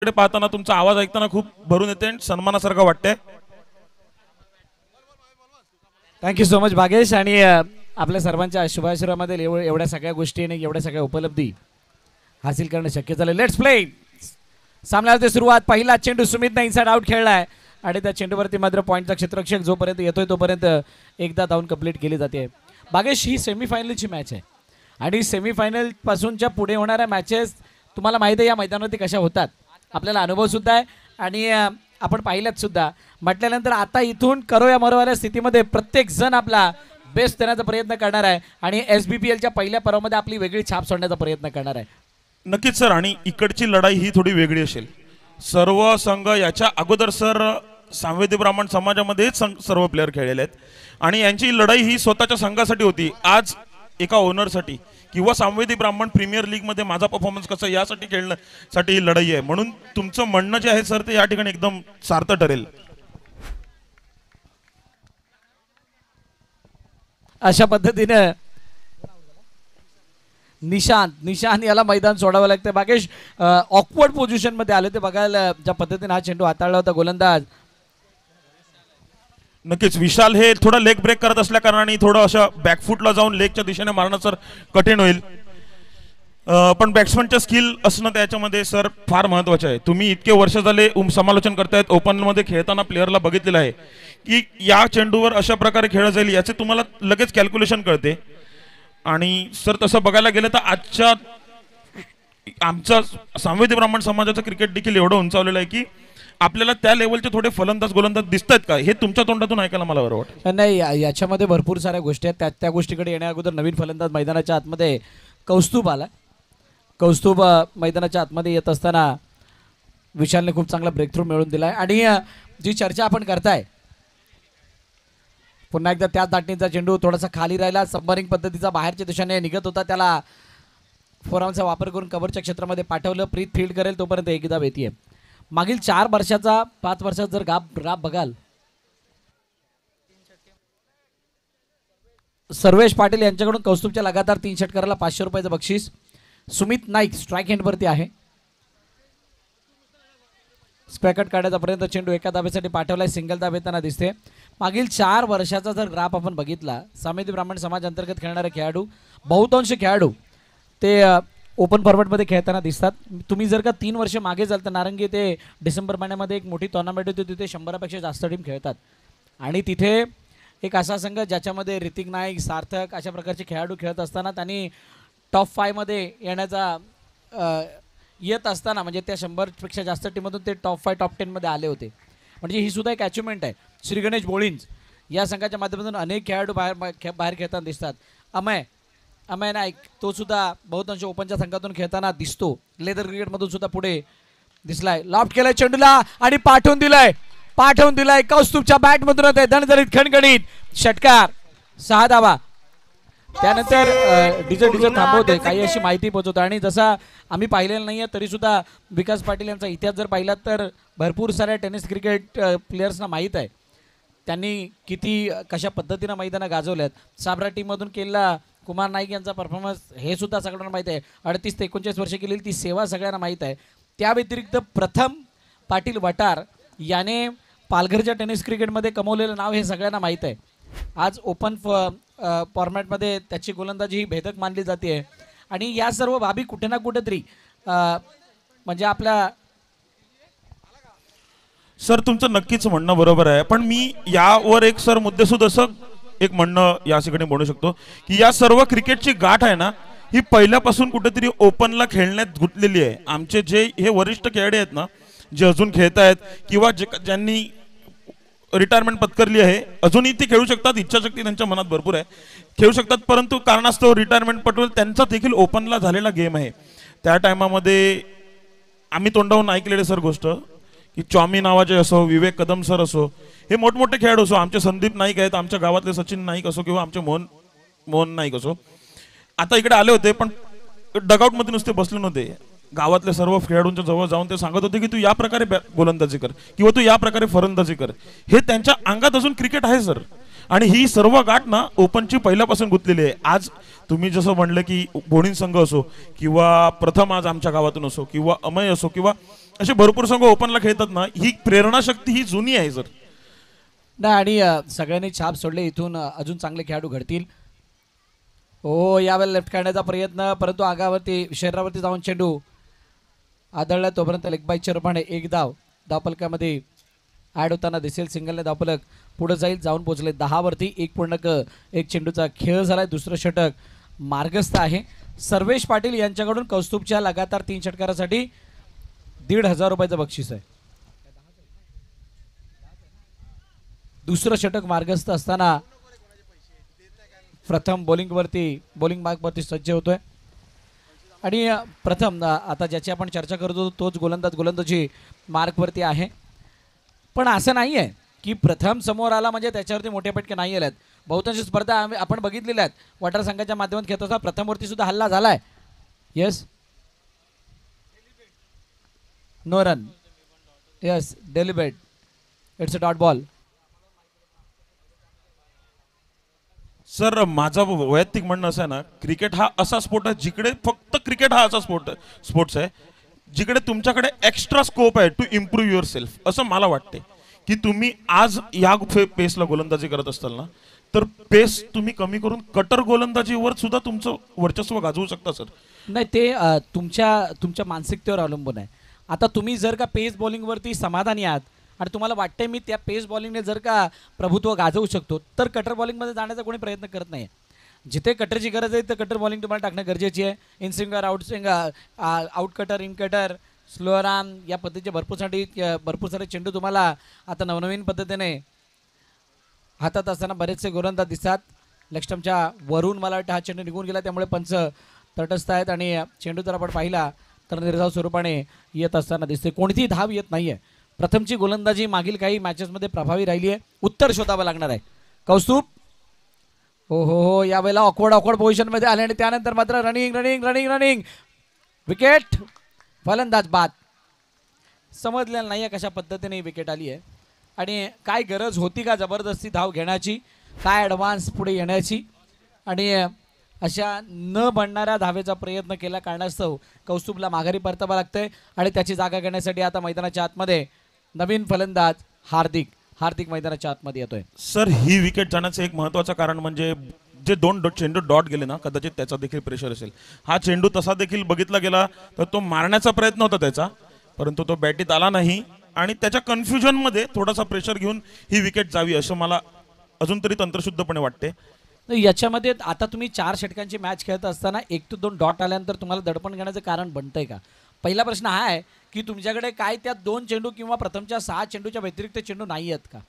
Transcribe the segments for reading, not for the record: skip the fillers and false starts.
कडे पाहताना तुमचा आवाज ऐकताना खूप भरून येते आणि सन्मानासारखं वाटतंय. Thank you so much Bhagesh. आणि आपल्या सर्वांच्या शुभाशिरामध्ये एवढ्या सगळ्या गोष्टी आणि एवढ्या सगळ्या उपलब्धी हासिल करणं शक्य झालं. Let's play. सामन्याची सुरुवात. पहिला चेंडू सुमितने इनसाइड आउट खेळलाय आणि त्या चेंडूवरती मात्र पॉईंटचा क्षेत्ररक्षक जोपर्यंत येतोय तोपर्यंत एकदा धावून कंप्लीट केली जाते. भागेश, ही सेमीफायनलची मॅच आहे आणि सेमीफायनल पासूनच्या पुढे होणाऱ्या मॅचेस तुम्हाला माहिती आहे या मैदानावरती कशा होतात. आपल्याला अनुभव सुद्धा आहे आणि आपण पाहिल्यात सुद्धा. म्हटल्यानंतर आता इथून करो या मरोवाल्या स्थितीमध्ये प्रत्येक जण आपला बेस्ट देण्याचा प्रयत्न करणार आहे आणि SBPLच्या पहिल्या पर्वामध्ये आपली वेगळी छाप सोडण्याचा प्रयत्न करणार आहे. नक्कीच सर. आणि इकडची लढाई ही थोडी वेगळी असेल. सर्व संघ याच्या अगोदर सर सामवेदी ब्राह्मण समाजामध्ये सर्व प्लेयर खेळलेले आहेत आणि यांची लढाई ही स्वतःच्या संघासाठी होती. आज एका ओनरसाठी किंवा सामवेदी ब्राह्मण प्रीमियर लीग मध्ये माझा परफॉर्मन्स कसा यासाठी खेळण्यासाठी ही लढाई आहे. म्हणून तुमचं म्हणणं जे आहे सर ते या ठिकाणी एकदम सार्थ ठरेल. अशा पद्धतीने निशांत याला मैदान सोडावं लागतं. भागेश, ऑकवर्ड पोझिशन मध्ये आले ते बघायला ज्या पद्धतीने हा चेंडू हाताळला होता गोलंदाज. नक्कीच विशाल हे थोडा लेग ब्रेक करत असल्या कारणाने थोडं अशा बॅकफुटला जाऊन लेगच्या दिशेने मारणं सर कठीण होईल. पण बॅट्समनच्या स्किल असणं त्याच्यामध्ये सर फार महत्वाचं आहे. तुम्ही इतके वर्ष झाले समालोचन करतायत, ओपन मध्ये खेळताना प्लेअरला बघितलेलं आहे की या चेंडूवर अशा प्रकारे खेळ जाईल याचे तुम्हाला लगेच कॅल्क्युलेशन कळते. आणि सर तसं बघायला गेलं तर आजच्या आमचा सामवेदी ब्राह्मण समाजाचं क्रिकेट देखील एवढं उंचावलेलं आहे की आपल्याला त्या लेवलचे थोडे फलंदाज गोलंदाज दिसत आहेत का हे तुमच्या तोंडातून ऐकायला मला बरं वाटतं. नाही, याच्यामध्ये भरपूर साऱ्या गोष्टी आहेत. त्या गोष्टीकडे येण्या अगोदर नवीन फलंदाज मैदानाच्या आतमध्ये कौस्तुभ आला. कौस्तुभ मैदानाच्या आतमध्ये येत असताना विशालने खूप चांगला ब्रेक थ्रू मिळवून दिलाय. आणि जी चर्चा आपण करताय पुन्हा एकदा त्याच दाटणीचा चेंडू थोडासा खाली राहिला, सबमरिंग पद्धतीचा बाहेरच्या दिशेने निघत होता, त्याला फोरआर्मचा वापर करून कव्हरच्या क्षेत्रामध्ये पाठवलं. प्रीत फील्ड करेल तोपर्यंत एकदा येते. मागील 4 वर्षाचा 5 वर्षाचा जर ग्राफ बघाल, सर्वेश पाटील यांच्याकडून कौस्तुभच्या लगातार 3 षटकाराला 500 रुपयाचं बक्षीस. सुमित नाईक स्ट्राईक हँडवरती आहे. स्पॅकट काढायचा प्रयत्न, चेंडू एका धाब्यासाठी पाठवलाय, सिंगल धाब येताना दिसते. मागील 4 वर्षाचा जर ग्राफ आपण बघितला, सामवेदी ब्राह्मण समाज अंतर्गत खेळणारे खेळाडू बहुतांश खेळाडू ते ओपन फॉर्मॅटमध्ये खेळताना दिसतात. तुम्ही जर का 3 वर्ष मागे जाल तर नारंगी ते डिसेंबर महिन्यामध्ये एक मोठी टुर्नामेंट होती, तिथे 100पेक्षा जास्त टीम खेळतात आणि तिथे एक असा संघ ज्याच्यामध्ये ऋतिक नाईक, सार्थक अशा प्रकारचे खेळाडू खेळत असताना त्यांनी टॉप 5 मध्ये येत असताना म्हणजे त्या 100पेक्षा जास्त टीममधून ते टॉप 5 टॉप 10 मध्ये आले होते. म्हणजे ही सुद्धा एक अचिव्हमेंट आहे. श्री गणेश बोळींज या संघाच्या माध्यमातून अनेक खेळाडू बाहेर खेळताना दिसतात. अमय नाईक तो सुद्धा बहुतांश ओपनच्या संघातून खेळताना दिसतो. लेदर क्रिकेटमधून सुद्धा पुढे दिसलाय. लॉफ्ट केलाय चेंडूला आणि पाठवून दिलाय कौस्तुभच्या बॅटमधून होते दणदणीत खणखणीत षटकार, 6 धावा. त्यानंतर डीजे थांबवते काही अशी माहिती पोहोचवतो. आणि जसा आम्ही पाहिलेलं नाहीये तरी सुद्धा विकास पाटील यांचा इतिहास जर पाहिलात तर भरपूर साऱ्या टेनिस क्रिकेट प्लेयर्सना माहीत आहे त्यांनी कशा पद्धतीनं मैदानं गाजवल्यात. साबरा टीममधून केलेला कुमार नाईक यांचा परफॉर्मन्स हे सुद्धा सगळ्यांना माहीत आहे. 38 ते 39 वर्ष केलेली ती सेवा सगळ्यांना माहीत आहे. त्या व्यतिरिक्त प्रथम पाटील वटार याने पालघरच्या टेनिस क्रिकेटमध्ये कमवलेलं नाव हे सगळ्यांना माहीत आहे. आज ओपन फॉर्मॅटमध्ये त्याची गोलंदाजी ही भेदक मानली जाते. आणि या सर्व बाबी कुठे ना कुठेतरी म्हणजे आपल्या सर तुमचं नक्कीच म्हणणं बरोबर आहे. पण मी यावर एक सर मुद्देसूद असं एक म्हणणं या ठिकाणी म्हणू शकतो की या सर्व क्रिकेटची गाठ आहे ना ही पहिल्यापासून कुठेतरी ओपनला खेळण्यात गुंतलेली आहे. आमचे जे हे वरिष्ठ खेळाडू आहेत ना जे अजून खेळत आहेत किंवा ज्यांनी रिटायरमेंट पत्करली आहे अजूनही ते खेळू शकतात. इच्छाशक्ती त्यांच्या मनात भरपूर आहे, खेळू शकतात. परंतु कारणास्तव रिटायरमेंट पटवेल त्यांचा देखील ओपनला झालेला गेम आहे. त्या टायमामध्ये आम्ही तोंडावून ऐकलेले सर गोष्ट की चॉमी नावाचे असो, विवेक कदम सर असो, हे मोठमोठे खेळाडू असो, आमचे संदीप नाईक आहेत, आमच्या गावातले सचिन नाईक असो किंवा आमचे मोहन नाईक असो, आता इकडे आले होते पण डगआउटमध्ये नुसते बसले नव्हते. गावातले सर्व खेळाडूंच्या जवळ जाऊन ते सांगत होते की तू या प्रकारे गोलंदाजी कर किंवा तू या प्रकारे फलंदाजी कर. हे त्यांच्या अंगात अजून क्रिकेट आहे सर. आणि ही सर्व गाठ ना ओपनची पहिल्यापासून गुंतलेली आहे. आज तुम्ही जसं म्हणलं की बोणीन संघ असो किंवा प्रथम आज आमच्या गावातून असो किंवा अमय असो किंवा असे भरपूर संघ ओपनला खेळतात ना, ही प्रेरणाशक्ती ही जुनी आहे सर. नाही आणि सगळ्यांनी छाप सोडले. इथून अजून चांगले खेळाडू घडतील. हो यावेळेला लेफ्ट काढण्याचा प्रयत्न, परंतु आगावरती शरीरावरती जाऊन चेंडू आदळला. तोपर्यंत लेग बायच्या रूपाने एक धाव धावफलकामध्ये ॲड होताना दिसेल. सिंगलने धावफलक पुढे जाईल. जाऊन पोहोचले 10 वरती. 1.1 चेंडूचा खेळ झालाय. दुसरं षटक मार्गस्थ आहे. सर्वेश पाटील यांच्याकडून कौस्तुभच्या लगातार 3 षटकारासाठी 1,500 रुपयाचं बक्षीस आहे. दुसरं षटक मार्गस्थ असताना प्रथम बॉलिंग मार्कवरती सज्ज होतोय. आणि प्रथम आता ज्याची आपण चर्चा करतो तोच गोलंदाजी मार्कवरती आहे. पण असं नाही आहे की प्रथम समोर आला म्हणजे त्याच्यावरती मोठे फटके नाही आलेत. बहुतांश स्पर्धा आपण बघितलेल्या आहेत. वॉटर संघाच्या माध्यमातून खेळत असताना प्रथमवरती सुद्धा हल्ला झालाय. Yes, no run, yes, deliberate, it's a dot ball. Sir माझं वैयक्तिक म्हणणं असं आहे ना, क्रिकेट हा असा स्पोर्ट आहे जिकडे फक्त क्रिकेट हा असा स्पोर्ट्स आहे जिकडे तुमच्याकडे एक्स्ट्रा स्कोप आहे टू इम्प्रूव्ह युअर सेल्फ. असं मला वाटते की तुम्ही आज या पेसला गोलंदाजी करत असताल ना, तर पेस तुम्ही कमी करून कटर गोलंदाजीवर सुद्धा तुमचं वर्चस्व गाजवू शकता सर. नाही ते तुमच्या मानसिकतेवर अवलंबून आहे. आता तुम्ही जर का पेस बॉलिंगवरती समाधानी आहात आणि तुम्हाला वाटते मी त्या पेस बॉलिंगने जर का प्रभुत्व गाजवू शकतो, तर कटर बॉलिंगमध्ये जाण्याचा कोणी प्रयत्न करत नाही. जिथे कटरची गरज आहे तर कटर बॉलिंग तुम्हाला टाकणं गरजेची आहे. In swinger, out cutter, in cutter, slower arm या पद्धतीचे भरपूर सारे चेंडू तुम्हाला आता नवनवीन पद्धतीने हातात असताना बरेचसे गोलंदाज दिसतात. लेगस्टम्पच्या वरून मला वाटतं हा चेंडू निघून गेला, त्यामुळे पंच तटस्थ आहेत आणि चेंडू जर आपण पाहिला तर निर्धाव स्वरूपाने येत असताना दिसते. कोणतीही धाव येत नाही आहे. प्रथमची गोलंदाजी मागील काही मॅचेसमध्ये प्रभावी राहिली आहे. उत्तर शोधावं लागणार आहे. कौस्तुभ हो यावेळेला ऑकवर्ड पोझिशनमध्ये आले आणि त्यानंतर मात्र रनिंग विकेट. फलंदाज बाद. समजलेलं नाही आहे कशा पद्धतीने विकेट आली आहे आणि काय गरज होती का जबरदस्ती धाव घेण्याची, काय ॲडव्हान्स पुढे येण्याची. आणि अशा न बनणाऱ्या धावेचा प्रयत्न केला कारणास्तव कौस्तुभला माघारी परतावं लागतंय आणि त्याची जागा घेण्यासाठी आता मैदानाच्या आतमध्ये नवीन फलंदाज हार्दिक मैदानाच्या आतमध्ये येतोय. सर ही विकेट जाण्याचं एक महत्त्वाचं कारण म्हणजे जे 2 चेंडू डॉट गेले ना, कदाचित त्याचा देखील प्रेशर असेल. हा चेंडू तसा देखील बघितला गेला तर तो मारण्याचा प्रयत्न होता त्याचा, परंतु तो बॅटीत आला नाही आणि त्याच्या कन्फ्युजनमध्ये थोडासा प्रेशर घेऊन ही विकेट जावी असं मला अजून तरी तंत्रशुद्धपणे वाटते. याच्यामध्ये आता तुम्ही 4 षटकांची मॅच खेळत असताना 1 ते 2 डॉट आल्यानंतर तुम्हाला दडपण घेण्याचं कारण बनतंय का? पहिला प्रश्न हा आहे की तुमच्याकडे काय त्या 2 चेंडू किंवा प्रथमच्या 6 चेंडूच्या व्यतिरिक्त चेंडू नाही आहेत का?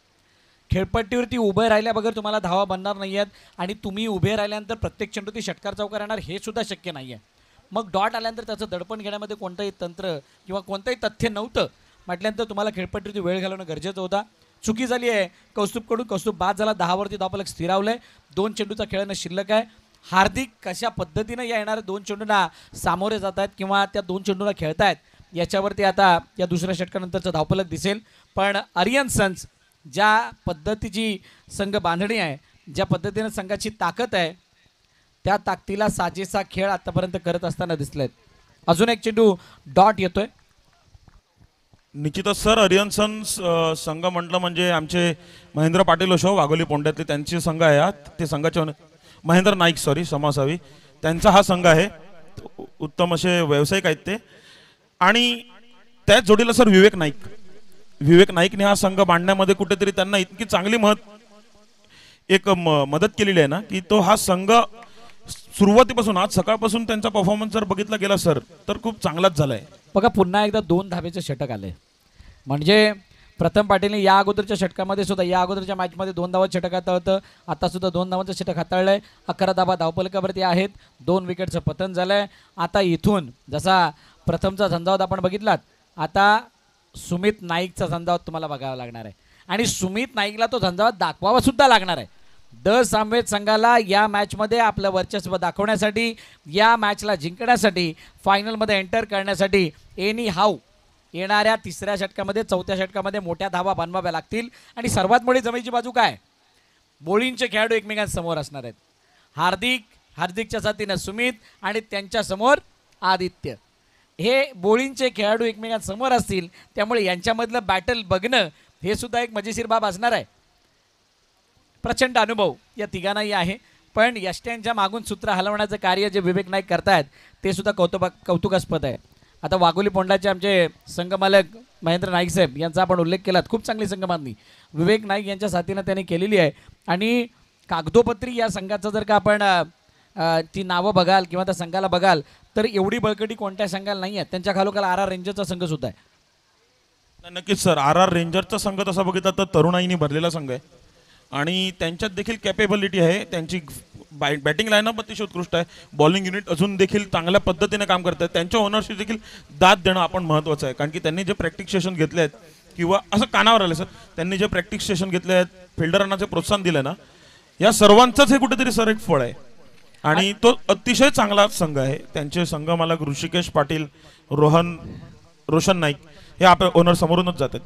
खेळपट्टीवरती उभे राहिल्याबगैर तुम्हाला धावा बनणार नाही आहेत आणि तुम्ही उभे राहिल्यानंतर प्रत्येक चेंडू ती षटकार चौकार येणार हे सुद्धा शक्य नाही आहे. मग डॉट आल्यानंतर त्याचं दडपण घेण्यामध्ये कोणतंही तंत्र किंवा कोणतंही तथ्य नव्हतं म्हटल्यानंतर तुम्हाला खेळपट्टीवरती वेळ घालवणं गरजेचं होता. चुकी झाली आहे कौस्तुभकडून. कौस्तुभ बाद झाला. 10 वरती धावफलक स्थिरावलंय. 2 चेंडूचा खेळणं शिल्लक आहे. हार्दिक कशा पद्धतीनं या येणाऱ्या 2 चेंडूंना सामोरे जात आहेत किंवा त्या 2 चेंडूंना खेळतायत याच्यावरती आता या दुसऱ्या षटकानंतरचं धावफलक दिसेल. पण आर्यन सन्स ज्या पद्धतीची संघ बांधणी आहे, ज्या पद्धतीनं संघाची ताकद आहे, त्या ताकदीला साजेसा खेळ आतापर्यंत करत असताना दिसलेत. अजून एक चेंडू डॉट येतोय. निश्चितच सर, अरियन्सन संघ म्हटलं म्हणजे आमचे महेंद्र पाटील शो वाघोली पोंड्यातले त्यांची संघ आहे. हा ते संघाचे महेंद्र नाईक समासावी त्यांचा हा संघ आहे. उत्तम असे व्यावसायिक आहेत ते. आणि त्याच जोडीला सर विवेक नाईकने हा संघ बांधण्यामध्ये कुठेतरी त्यांना इतकी चांगली मदत केलेली आहे ना की तो हा संघ सुरुवातीपासून आज सकाळपासून त्यांचा परफॉर्मन्स जर बघितला गेला सर तर खूप चांगलाच झालाय. बघा पुन्हा एकदा 2 धावेचे षटक आले. म्हणजे प्रथम पाटीलने या अगोदरच्या षटकामध्ये सुद्धा या अगोदरच्या मॅचमध्ये 2 धावांचं षटक हाताळलं होतं. आता सुद्धा 2 धावांचं षटक हाताळलंय. 11 धावा धावफलकावरती आहेत. 2 विकेटचं पतन झालंय. आता इथून जसा प्रथमचा झंझावात आपण बघितलात, आता सुमित नाईकचा झंझावात तुम्हाला बघावा लागणार आहे आणि सुमित नाईकला तो झंझावात दाखवावा सुद्धा लागणार आहे. सामवेद संघाला या मॅचमध्ये आपलं वर्चस्व दाखवण्यासाठी, या मॅचला जिंकण्यासाठी, फायनलमध्ये एंटर करण्यासाठी एनी हाऊ येणाऱ्या 3ऱ्या षटकामध्ये 4थ्या षटकामध्ये मोठ्या धावा बनवाव्या लागतील. आणि सर्वात मोठी जमेची बाजू काय? बोलिंगचे खेळाडू एकमेकांसमोर असणार आहेत. हार्दिकच्या साथीनं सुमित आणि त्यांच्या समोर आदित्य. हे बोळींचे खेळाडू एकमेकांसमोर असतील, त्यामुळे यांच्यामधलं बॅटल बघणं हे सुद्धा एक मजेशीर बाब असणार आहे. प्रचंड अनुभव या तिघांनाही आहे, पण यष्ट्यांच्या मागून सूत्र हलवण्याचं कार्य जे विवेक नाईक करतायत ते सुद्धा कौतुकास्पद आहे. आता वाघोली पोंडाचे आमचे संघमालक महेंद्र नाईक साहेब यांचा आपण उल्लेख केलात. खूप चांगली संघबांधणी विवेक नाईक यांच्या साथीनं त्यांनी केलेली आहे. आणि कागदोपत्री या संघाचं जर का आपण ती नावं बघाल किंवा त्या संघाला बघाल तर एवढी बळकटी कोणत्या संघाला नाही आहे. त्यांच्या खालोखाल आर आर रेंजरचा संघ सुद्धा आहे. नक्कीच सर, आर आर रेंजरचा संघ तसा बघितला तर तरुणाईनी भरलेला संघ आहे आणि त्यांच्यात देखील कॅपेबिलिटी आहे. त्यांची बॅटिंग लाईनअप अतिशय उत्कृष्ट आहे. बॉलिंग युनिट अजून देखील चांगल्या पद्धतीने काम करत आहेत. त्यांच्या ओनरशिप देखील दाद देणं आपण महत्त्वाचं आहे, कारण की त्यांनी जे प्रॅक्टिस सेशन घेतले आहेत किंवा असं कानावर आलं सर, त्यांनी जे प्रॅक्टिस सेशन घेतले आहेत, फिल्डरांना जे प्रोत्साहन दिलं ना, या सर्वांचंच हे कुठेतरी सर एक फळ आहे आणि तो अतिशय चांगला संघ आहे. त्यांचे संघ मालक ऋषिकेश पाटील, रोशन नाईक हे आपल्या ओनर समोरूनच जातात.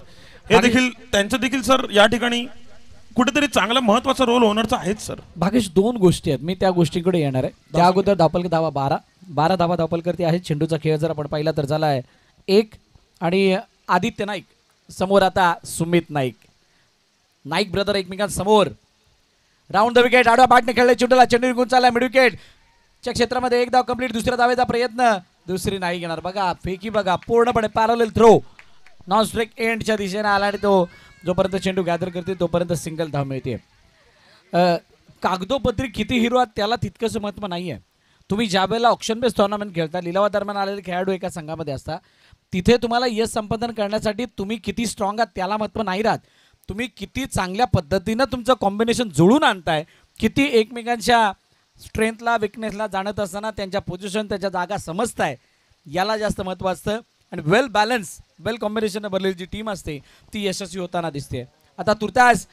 हे देखील त्यांचं देखील सर या ठिकाणी कुठेतरी चांगला महत्वाचा रोल ओनरचा आहेच सर. भागेश, दोन गोष्टी आहेत, मी त्या गोष्टीकडे येणार आहे. त्या अगोदर धावपल धावा 12 धावा धावपलकरती आहेत. चेंडूचा खेळ जर आपण पाहिला तर झाला आहे 1 आणि आदित्य नाईक समोर आता सुमित नाईक. नाईक ब्रदर एकमेकांसमोर. राऊंड द विकेट, आडवा बॅटने खेळले चेंडूला, चेंडू निघून चालला मिड विकेट च्या क्षेत्रामध्ये. एक धाव कंप्लीट. दुसऱ्या धावेचा प्रयत्न, दुसरी नाही घेणार. बघा फेकी बघा, पूर्णपणे पॅरलल थ्रो नॉन स्ट्राइक एंडच्या दिशेने आला आणि तो जोपर्यंत चेंडू गॅदर करते तोपर्यंत सिंगल धाव मिळते. कागदोपत्री किती हिरो आहेत त्याला तितकंसं महत्त्व नाही आहे. तुम्ही ज्या वेळेला ऑप्शन बेस्ड टुर्नामेंट खेळता, लिलावादरम्यान आलेले खेळाडू एका संघामध्ये असता, तिथे तुम्हाला यश संपादन करण्यासाठी तुम्ही किती स्ट्रॉंग आहात त्याला महत्त्व नाही राहत. तुम्ही किती चांगल्या पद्धतीनं तुमचं कॉम्बिनेशन जुळून आणताय, किती एकमेकांच्या स्ट्रेंथला विकनेसला जाणत असताना त्यांच्या पोझिशन त्यांच्या जागा समजताय, याला जास्त महत्त्व असतं. आणि वेल बॅलन्स वेल कॉम्बिनेशन भरलेली जी टीम असते ती यशस्वी होताना दिसते. आता तुर्तास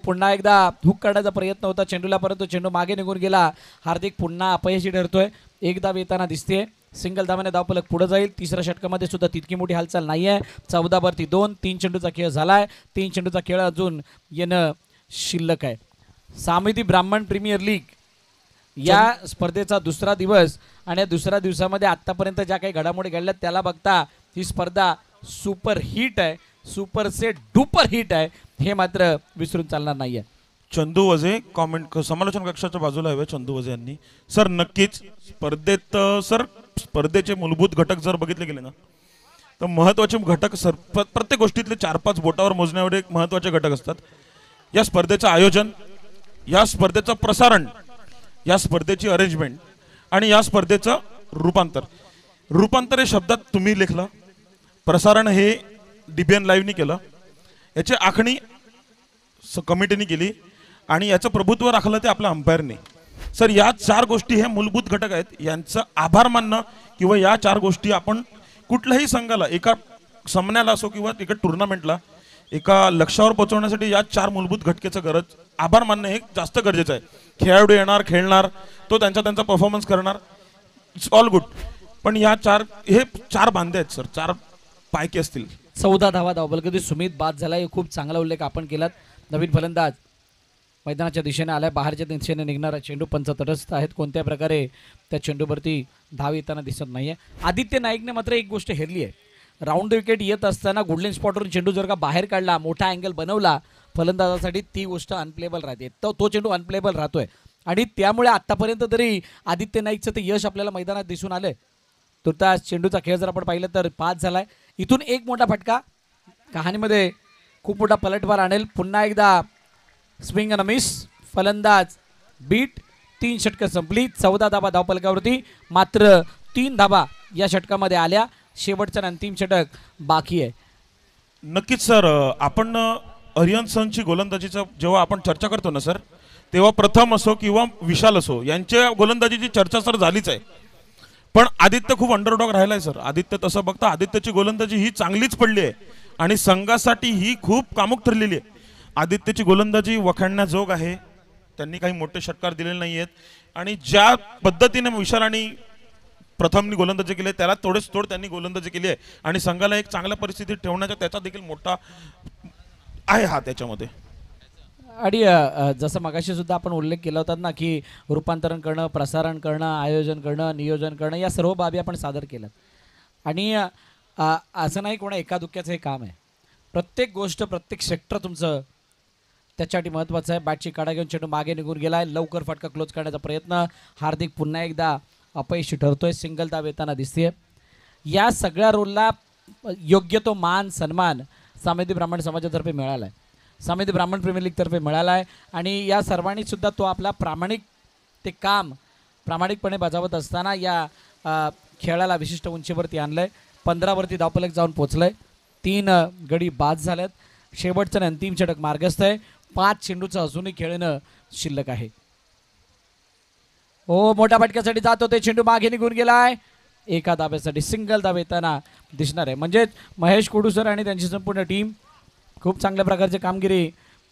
पुन्हा एकदा हुक काढण्याचा प्रयत्न होता चेंडूला, परंतु चेंडू मागे निघून गेला. हार्दिक पुन्हा अपयशी ठरतोय. एक धाव येताना दिसते. सिंगल धावाने धावफलक पुढे जाईल. तिसऱ्या षटकामध्ये सुद्धा तितकी मोठी हालचाल नाही आहे. 14 2. 3 चेंडूचा खेळ झालाय. 3 चेंडूचा खेळ अजून येणं शिल्लक आहे. सामिती ब्राह्मण प्रीमियर लीग या स्पर्धेचा दुसरा दिवस आणि या दुसऱ्या दिवसामध्ये आतापर्यंत ज्या काही घडामोडी घडल्यात त्याला बघता ही स्पर्धा सुपर हिट आहे, सुपर सेट डुपर हिट आहे, हे मात्र विसरून चालणार नाहीये. चंदू वजे कॉमेंट समालोचन कक्षाच्या बाजूला हवे चंदू वजे यांनी. सर नक्कीच स्पर्धेत सर स्पर्धेचे मूलभूत घटक जर बघितले गेले ना तर महत्वाचे घटक सर प्रत्येक गोष्टीतले 4-5 बोटावर मोजण्यावर एक महत्वाचे घटक असतात. या स्पर्धेचं आयोजन, या स्पर्धेचं प्रसारण, या स्पर्धेची अरेंजमेंट आणि या स्पर्धेचं रूपांतर हे शब्दात तुम्ही लिखलं. प्रसारण हे DBN लाईव्हनी केलं. याची आखणी कमिटीने केली आणि याचं प्रभुत्व राखलं ते आपल्या अंपायरने. सर या 4 गोष्टी हे मूलभूत घटक आहेत. यांचं आभार मानणं किंवा या 4 गोष्टी आपण कुठल्याही संघाला एका सामन्याला असो किंवा एका टुर्नामेंटला एका लक्ष्यावर पोहोचवण्यासाठी या 4 मूलभूत घटकेचं गरज आभार मानणं हे जास्त गरजेचं आहे. खेळाडू येणार, खेळणार, तो त्यांचा परफॉर्मन्स करणार, इट्स ऑल गुड, पण या 4 बांधे आहेत सर, 4 पायके असतील. 14 धावा धावबलकधी सुमित बाद झाला, हे खूप चांगला उल्लेख आपण केलात. नवीन फलंदाज मैदानाच्या दिशेने आलाय, बाहेरच्या दिशेने निघणारा चेंडू पंच तटस्थ आहेत. कोणत्या प्रकारे त्या चेंडूवरती धाव येताना दिसत नाहीये. आदित्य नाईकने मात्र एक गोष्ट हेरली आहे. राऊंड विकेट येत असताना गोल्डन स्पॉटवरून चेंडू जर का बाहेर काढला, मोठा अँगल बनवला फलंदाजासाठी, ती गोष्ट अनप्लेबल राहते. तो चेंडू अनप्लेबल राहतोय आणि त्यामुळे आतापर्यंत तरी आदित्य नाईकचं ते यश आपल्याला मैदानात दिसून आलंय. तुर्तास चेंडूचा खेळ जर आपण पाहिलं तर 5 झालाय. इथून एक मोठा फटका कहाणीमध्ये खूप मोठा पलटवार आणेल. पुन्हा एकदा स्विंग अन मिस, फलंदाज बीट. 3 षटकं संपली. 14 धाबा धावपलकावरती, मात्र 3 धाबा या षटकामध्ये आल्या. शेवटचा अंतिम षटक बाकी आहे. नक्कीच सर, आपण अरियन सनची गोलंदाजीचा जेव्हा आपण चर्चा करतो ना सर, तेव्हा प्रथम असो किंवा विशाल असो यांच्या गोलंदाजीची चर्चा सर झालीच आहे. पण आदित्य खूप अंडरडॉग राहिलाय सर. आदित्य तसं बघता आदित्यची गोलंदाजी ही चांगलीच पडली आहे आणि संघासाठी ही खूप कामुक ठरलेली आहे. आदित्यची गोलंदाजी वखाणण्याजोग आहे. त्यांनी काही मोठे षटकार दिलेले नाही आहेत आणि ज्या पद्धतीने विशाल आणि प्रथमनी गोलंदाजी केली त्याला थोडेच तोड त्यांनी गोलंदाजी केली आहे आणि संघाला एक चांगल्या परिस्थितीत ठेवण्याचा त्याचा देखील मोठा आहे हा त्याच्यामध्ये. आणि जसं मगाशी सुद्धा आपण उल्लेख केला होता ना की रूपांतरण करणं, प्रसारण करणं, आयोजन करणं, नियोजन करणं या सर्व बाबी आपण सादर केल्यात. आणि असं नाही कोणा एका दुःख्याचं हे काम आहे. प्रत्येक गोष्ट, प्रत्येक सेक्टर तुमचं त्याच्यासाठी महत्त्वाचं आहे. बॅटची काढा घेऊन चेंडू मागे निघून गेला आहे. लवकर फटका क्लोज करण्याचा प्रयत्न. हार्दिक पुन्हा एकदा अपयशी ठरतोय. सिंगल धाव येताना दिसते. या सगळ्या रोलला योग्य तो मान सन्मान सामेदी ब्राह्मण समाजातर्फे मिळाला आहे. सामेदी ब्राह्मण प्रीमियर लीगतर्फे मिळाला आहे. आणि या सर्वांनी सुद्धा तो आपला ते काम प्रामाणिकपणे बजावत असताना या खेळाला विशिष्ट उंचीवरती आणलं आहे. 15वरती धावफलक जाऊन पोचलं आहे. 3 गडी बाद झाल्यात. शेवटचं आणि अंतिम षटक मार्गस्थ आहे. 5 चेंडूचं अजूनही खेळणं शिल्लक आहे. हो, मोठ्या फटक्यासाठी जात होते. चेंडू मागे निघून गेलाय. एका धाब्यासाठी सिंगल धाव येताना दिसणार आहे. म्हणजेच महेश कुडूसर आणि त्यांची संपूर्ण टीम खूप चांगल्या प्रकारची कामगिरी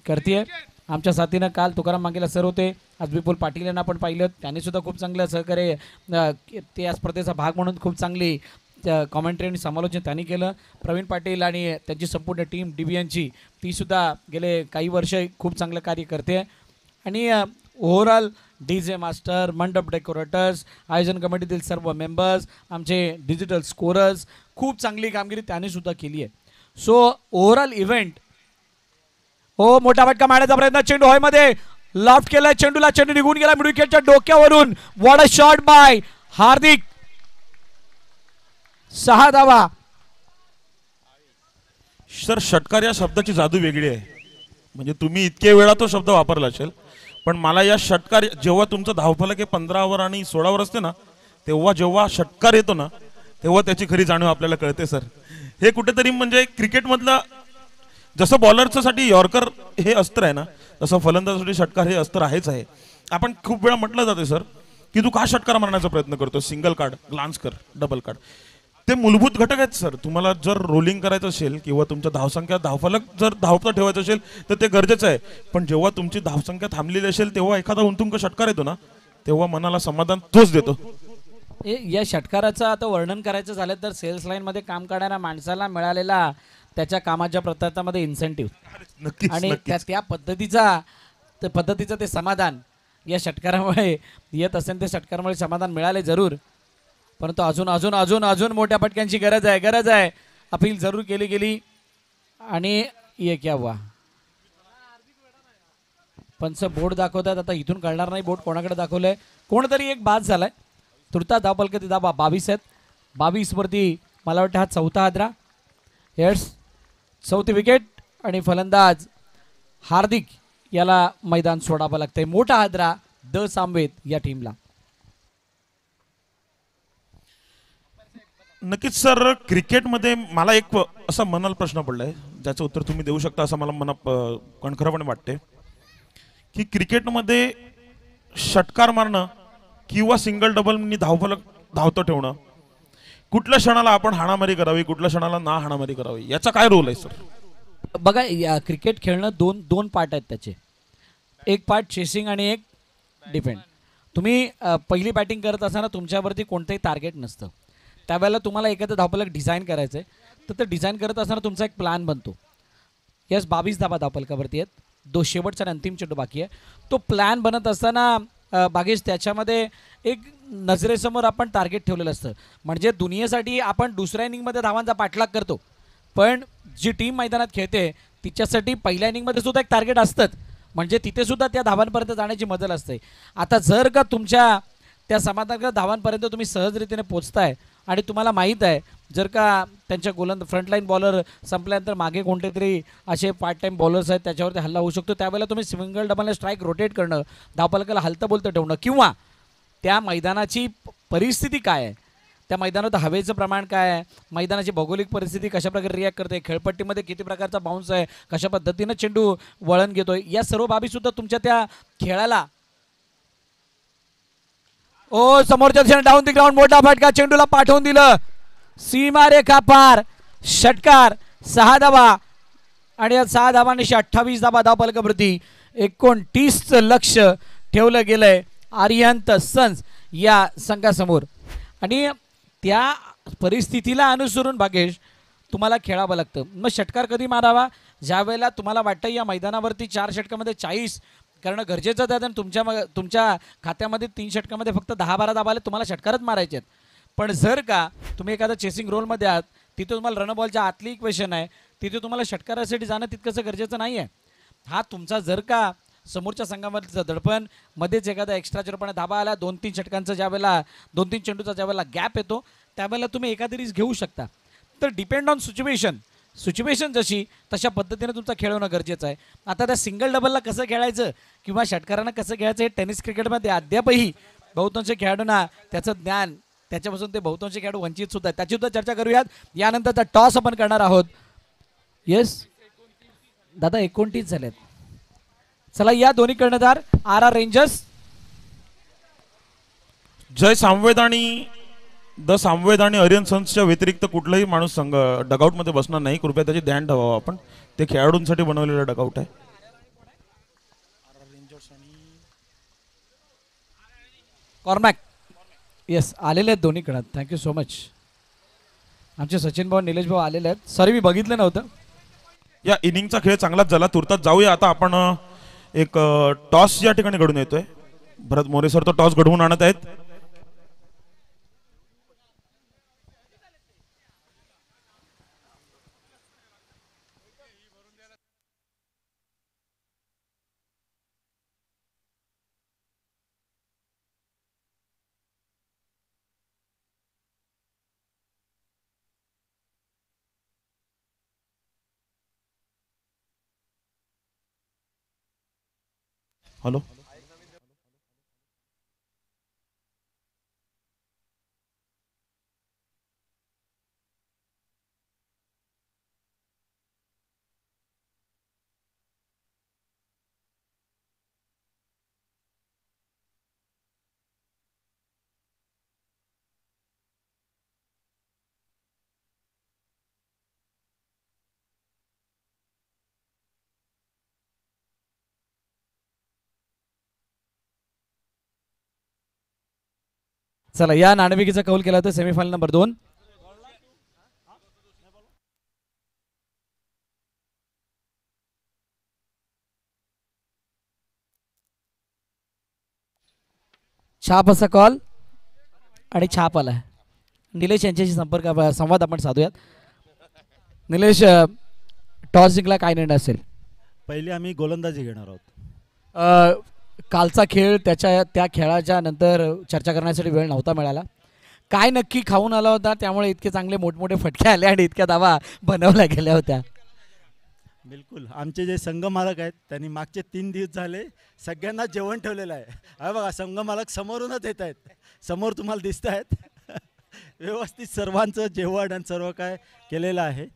करते. आमच्या साथीनं काल तुकाराम मांगेला सर होते. आज विपुल पाटील यांना आपण पाहिलं. त्यांनी सुद्धा खूप चांगलं सहकार्य ते या स्पर्धेचा भाग म्हणून खूप चांगली कॉमेंट्री आणि समालोचन त्यांनी केलं. प्रवीण पाटील आणि त्यांची संपूर्ण टीम DBNची ती सुद्धा गेले काही वर्ष खूप चांगलं कार्य करते. आणि ओव्हरऑल DJ मास्टर, मंडप डेकोरेटर्स, आयोजन कमिटीतील सर्व मेंबर्स, आमचे डिजिटल स्कोरर्स खूप चांगली कामगिरी त्यांनी सुद्धा केली आहे. सो ओव्हरऑल इव्हेंट हो, मोठा फटका मारण्याचा प्रयत्न. चेंडू हवेमध्ये लॉफ्ट केलाय. चेंडूला चेंडू निघून गेला मिड विकेटच्या डोक्यावरून. व्हॉट अ शॉट बाय हार्दिक. 6 धावा. सर, षटकार या शब्दाची जादू वेगळी आहे. म्हणजे तुम्ही इतके वेळा तो शब्द वापरला असेल, पण मला या षटकार जेव्हा तुमचं धावफलक हे 15 आणि 16 असते ना, तेव्हा जेव्हा षटकार येतो ना, तेव्हा त्याची खरी जाणीव आपल्याला कळते सर. हे कुठेतरी म्हणजे क्रिकेटमधलं जसं बॉलरसाठी यॉर्कर हे अस्त्र आहे ना, तसं फलंदाजासाठी षटकार हे अस्त्र आहेच आहे. आपण खूप वेळा म्हटलं जाते सर की तू का षटकार मारण्याचा प्रयत्न करतो, सिंगल कार्ड, ग्लान्स कर, डबल कार्ड. ते मूलभूत घटक आहेत सर. तुम्हाला जर रोलिंग करायचं असेल किंवा तुमच्या धावसंख्या धावफलक जर धावता ठेवायचं असेल तर ते गरजेचं आहे. पण जेव्हा तुमची धावसंख्या थांबलेली असेल तेव्हा एखादा उंतुंग षटकार येतो ना, तेव्हा मनाला समाधान तोच देतो. या षटकाराचं आता वर्णन करायचं झालं तर सेल्स लाईनमध्ये काम करणाऱ्या माणसाला मिळालेला त्याच्या कामाच्या प्रतापामध्ये इन्सेंटिव्ह आणि त्या पद्धतीचं ते समाधान या षटकारामुळे येत असेल. ते षटकारामुळे समाधान मिळाले जरूर, परंतु अजून अजून अजून अजून मोठ्या फटक्यांची गरज आहे. अपील जरूर केली गेली. आणि ये क्या हुआ, पंच बोर्ड दाखवतात. आता इथून कळणार नाही बोर्ड कोणाकडे दाखवलंय. कोणतरी एक बाद झालाय. तुर्ता धावफलकाची धावा 22 आहेत. 22 वरती मला वाटतं हा 4था हादरा. येस, 4थी विकेट. आणि फलंदाज हार्दिक याला मैदान सोडावं लागतंय. मोठा हादरा द सामवेद या टीमला. नक्कीच सर, क्रिकेटमध्ये मला एक असा मनाला प्रश्न पडलाय ज्याचं उत्तर तुम्ही देऊ शकता असं मला कणखरपणे वाटते की क्रिकेटमध्ये षटकार मारणं किंवा सिंगल डबलनी धावफलक धावतं ठेवणं, कुठल्या क्षणाला आपण हाणामारी करावी, कुठल्या क्षणाला ना हाणामारी करावी, याचा काय रोल आहे सर? बघा, क्रिकेट खेळणं दोन पार्ट आहेत त्याचे. एक पार्ट चेसिंग आणि एक डिफेंड. तुम्ही पहिली बॅटिंग करत असताना तुमच्यावरती कोणतंही टार्गेट नसतं. त्यावेळेला तुम्हाला एखादं धावफलक डिझाईन करायचं आहे, तर ते डिझाईन करत असताना तुमचा एक प्लॅन बनतो. यस, 22 धावा धावफलकावरती आहेत. शेवटचा अंतिम चेंडू बाकी आहे. तो प्लॅन बनत असताना बागेश त्याच्यामध्ये एक नजरेसमोर आपण टार्गेट ठेवलेलं असतं. म्हणजे दुनियेसाठी आपण दुसऱ्या इनिंगमध्ये धावांचा पाठलाग करतो, पण जी टीम मैदानात खेळते तिच्यासाठी पहिल्या इनिंगमध्ये सुद्धा एक टार्गेट असतंच. म्हणजे तिथे सुद्धा त्या धावांपर्यंत जाण्याची मजल असते. आता जर का तुमच्या त्या समाधानकारक धावांपर्यंत तुम्ही सहजरीतीने पोचताय आणि तुम्हाला माहीत आहे जर का त्यांच्या फ्रंटलाईन बॉलर संपल्यानंतर मागे कोणते तरी असे पार्ट टाईम बॉलर्स आहेत त्याच्यावरती हल्ला होऊ शकतो, त्यावेळेला तुम्ही सिंगल डबलने स्ट्राईक रोटेट करणं, धावफलकाला हलतं बोलतं ठेवणं, किंवा त्या मैदानाची परिस्थिती काय आहे, त्या मैदानात हवेचं प्रमाण काय आहे, मैदानाची भौगोलिक परिस्थिती कशा प्रकारे रिॲक्ट करते, खेळपट्टीमध्ये किती प्रकारचा बाउन्स आहे, कशा पद्धतीनं चेंडू वळण घेतोय, या सर्व बाबीसुद्धा तुमच्या त्या खेळाला समोरच्या दिशेने डाऊन दी ग्राउंड मोठा फटका, चेंडूला पाठवून दिलं, सीमारेखा पार, षटकार, 6 धावा. आणि या 6 धावांनी 28 धावा धावफलकावरती 29 लक्ष ठेवलं गेलंय आर्यंत सन्स या संघासमोर. आणि त्या परिस्थितीला अनुसरून भागेश तुम्हाला खेळावं लागतं. मग षटकार कधी मारावा? ज्या वेळेला तुम्हाला वाटतं या मैदानावरती 4 षटकामध्ये 40 करणं गरजेचं आहे, आणि तुमच्या खात्यामध्ये 3 षटकामध्ये फक्त 10-12 धावा आले, तुम्हाला षटकारच मारायचे आहेत. पण जर का तुम्ही एखादा चेसिंग रोलमध्ये आहात, तिथे तुम्हाला रनबॉलच्या आतली इक्वेशन आहे, तिथे तुम्हाला षटकारासाठी जाणं तितकंसं गरजेचं नाही आहे. हा तुमचा जर का समोरच्या संघामधलं दडपण मध्येच एखादा एक्स्ट्राच्या रूपाने धाबा आला, 2-3 षटकांचा ज्यावेळेला 2-3 चेंडूचा ज्यावेळेला गॅप येतो त्यावेळेला तुम्ही एखादी रिस्क घेऊ शकता. तर डिपेंड ऑन सिच्युएशन जशी तशा पद्धतीने तुमचा खेळ होणं गरजेचं आहे. आता त्या सिंगल डबलला कसं खेळायचं किंवा षटकारांना कसं खेळायचं हे टेनिस क्रिकेटमध्ये अद्यापही बहुतांश खेळाडूंना त्याचं ज्ञान, त्याच्यापासून ते बहुतांश खेळाडू वंचित सुद्धा. त्याची सुद्धा चर्चा करूयात. यानंतरचा टॉस आपण करणार आहोत. येस दादा 29 झालेत. चला या दोन्ही कर्णधार RR रेंजर्स. जय सामवेद आणि द सामवेद आणि आर्यन सन्सच्या व्यतिरिक्त कुठलाही माणूस संघ डगआउट मध्ये बसणार नाही. कृपया त्याची ध्यान ठेवावं. आपण ते खेळाडूंसाठी बनवलेलं डगआउट आहे. कॉर्मॅक येस आलेले आहेत दोन्ही कडे. Thank you so much. आमचे सचिन भाऊ निलेश भाऊ आलेले आहेत. सॉरी मी बघितलं नव्हतं. या इनिंगचा खेळ चांगलाच झाला. तुर्तास जाऊया आता आपण. एक टॉस या ठिकाणी घडून येतोय. भरत मोरे सर तो टॉस घडवून आणत आहेत. हॅलो चला या नाणेफेकीचा कौल केला होता सेमीफायनल नंबर 2. छाप असा कॉल आणि छाप आला. निलेश यांच्याशी संवाद आपण साधूयात. निलेश टॉस जिंकला काय निर्णय असेल? पहिले आम्ही गोलंदाजी घेणार आहोत. कालचा खेळ त्या खेळाच्या नंतर चर्चा करण्यासाठी वेळ नव्हता मिळाला. काय नक्की खाऊन आला होता त्यामुळे इतके चांगले मोठमोठे फटके आले आणि इतक्या धावा बनवल्या गेल्या होत्या? बिलकुल. आमचे जे संघ मालक आहेत त्यांनी मागचे 3 दिवस झाले सगळ्यांना जेवण ठेवलेलं आहे. अरे बघा संघ मालक समोरूनच येत आहेत. समोर तुम्हाला दिसत आहेत. व्यवस्थित सर्वांचं जेवण आणि सर्व काय केलेलं आहे.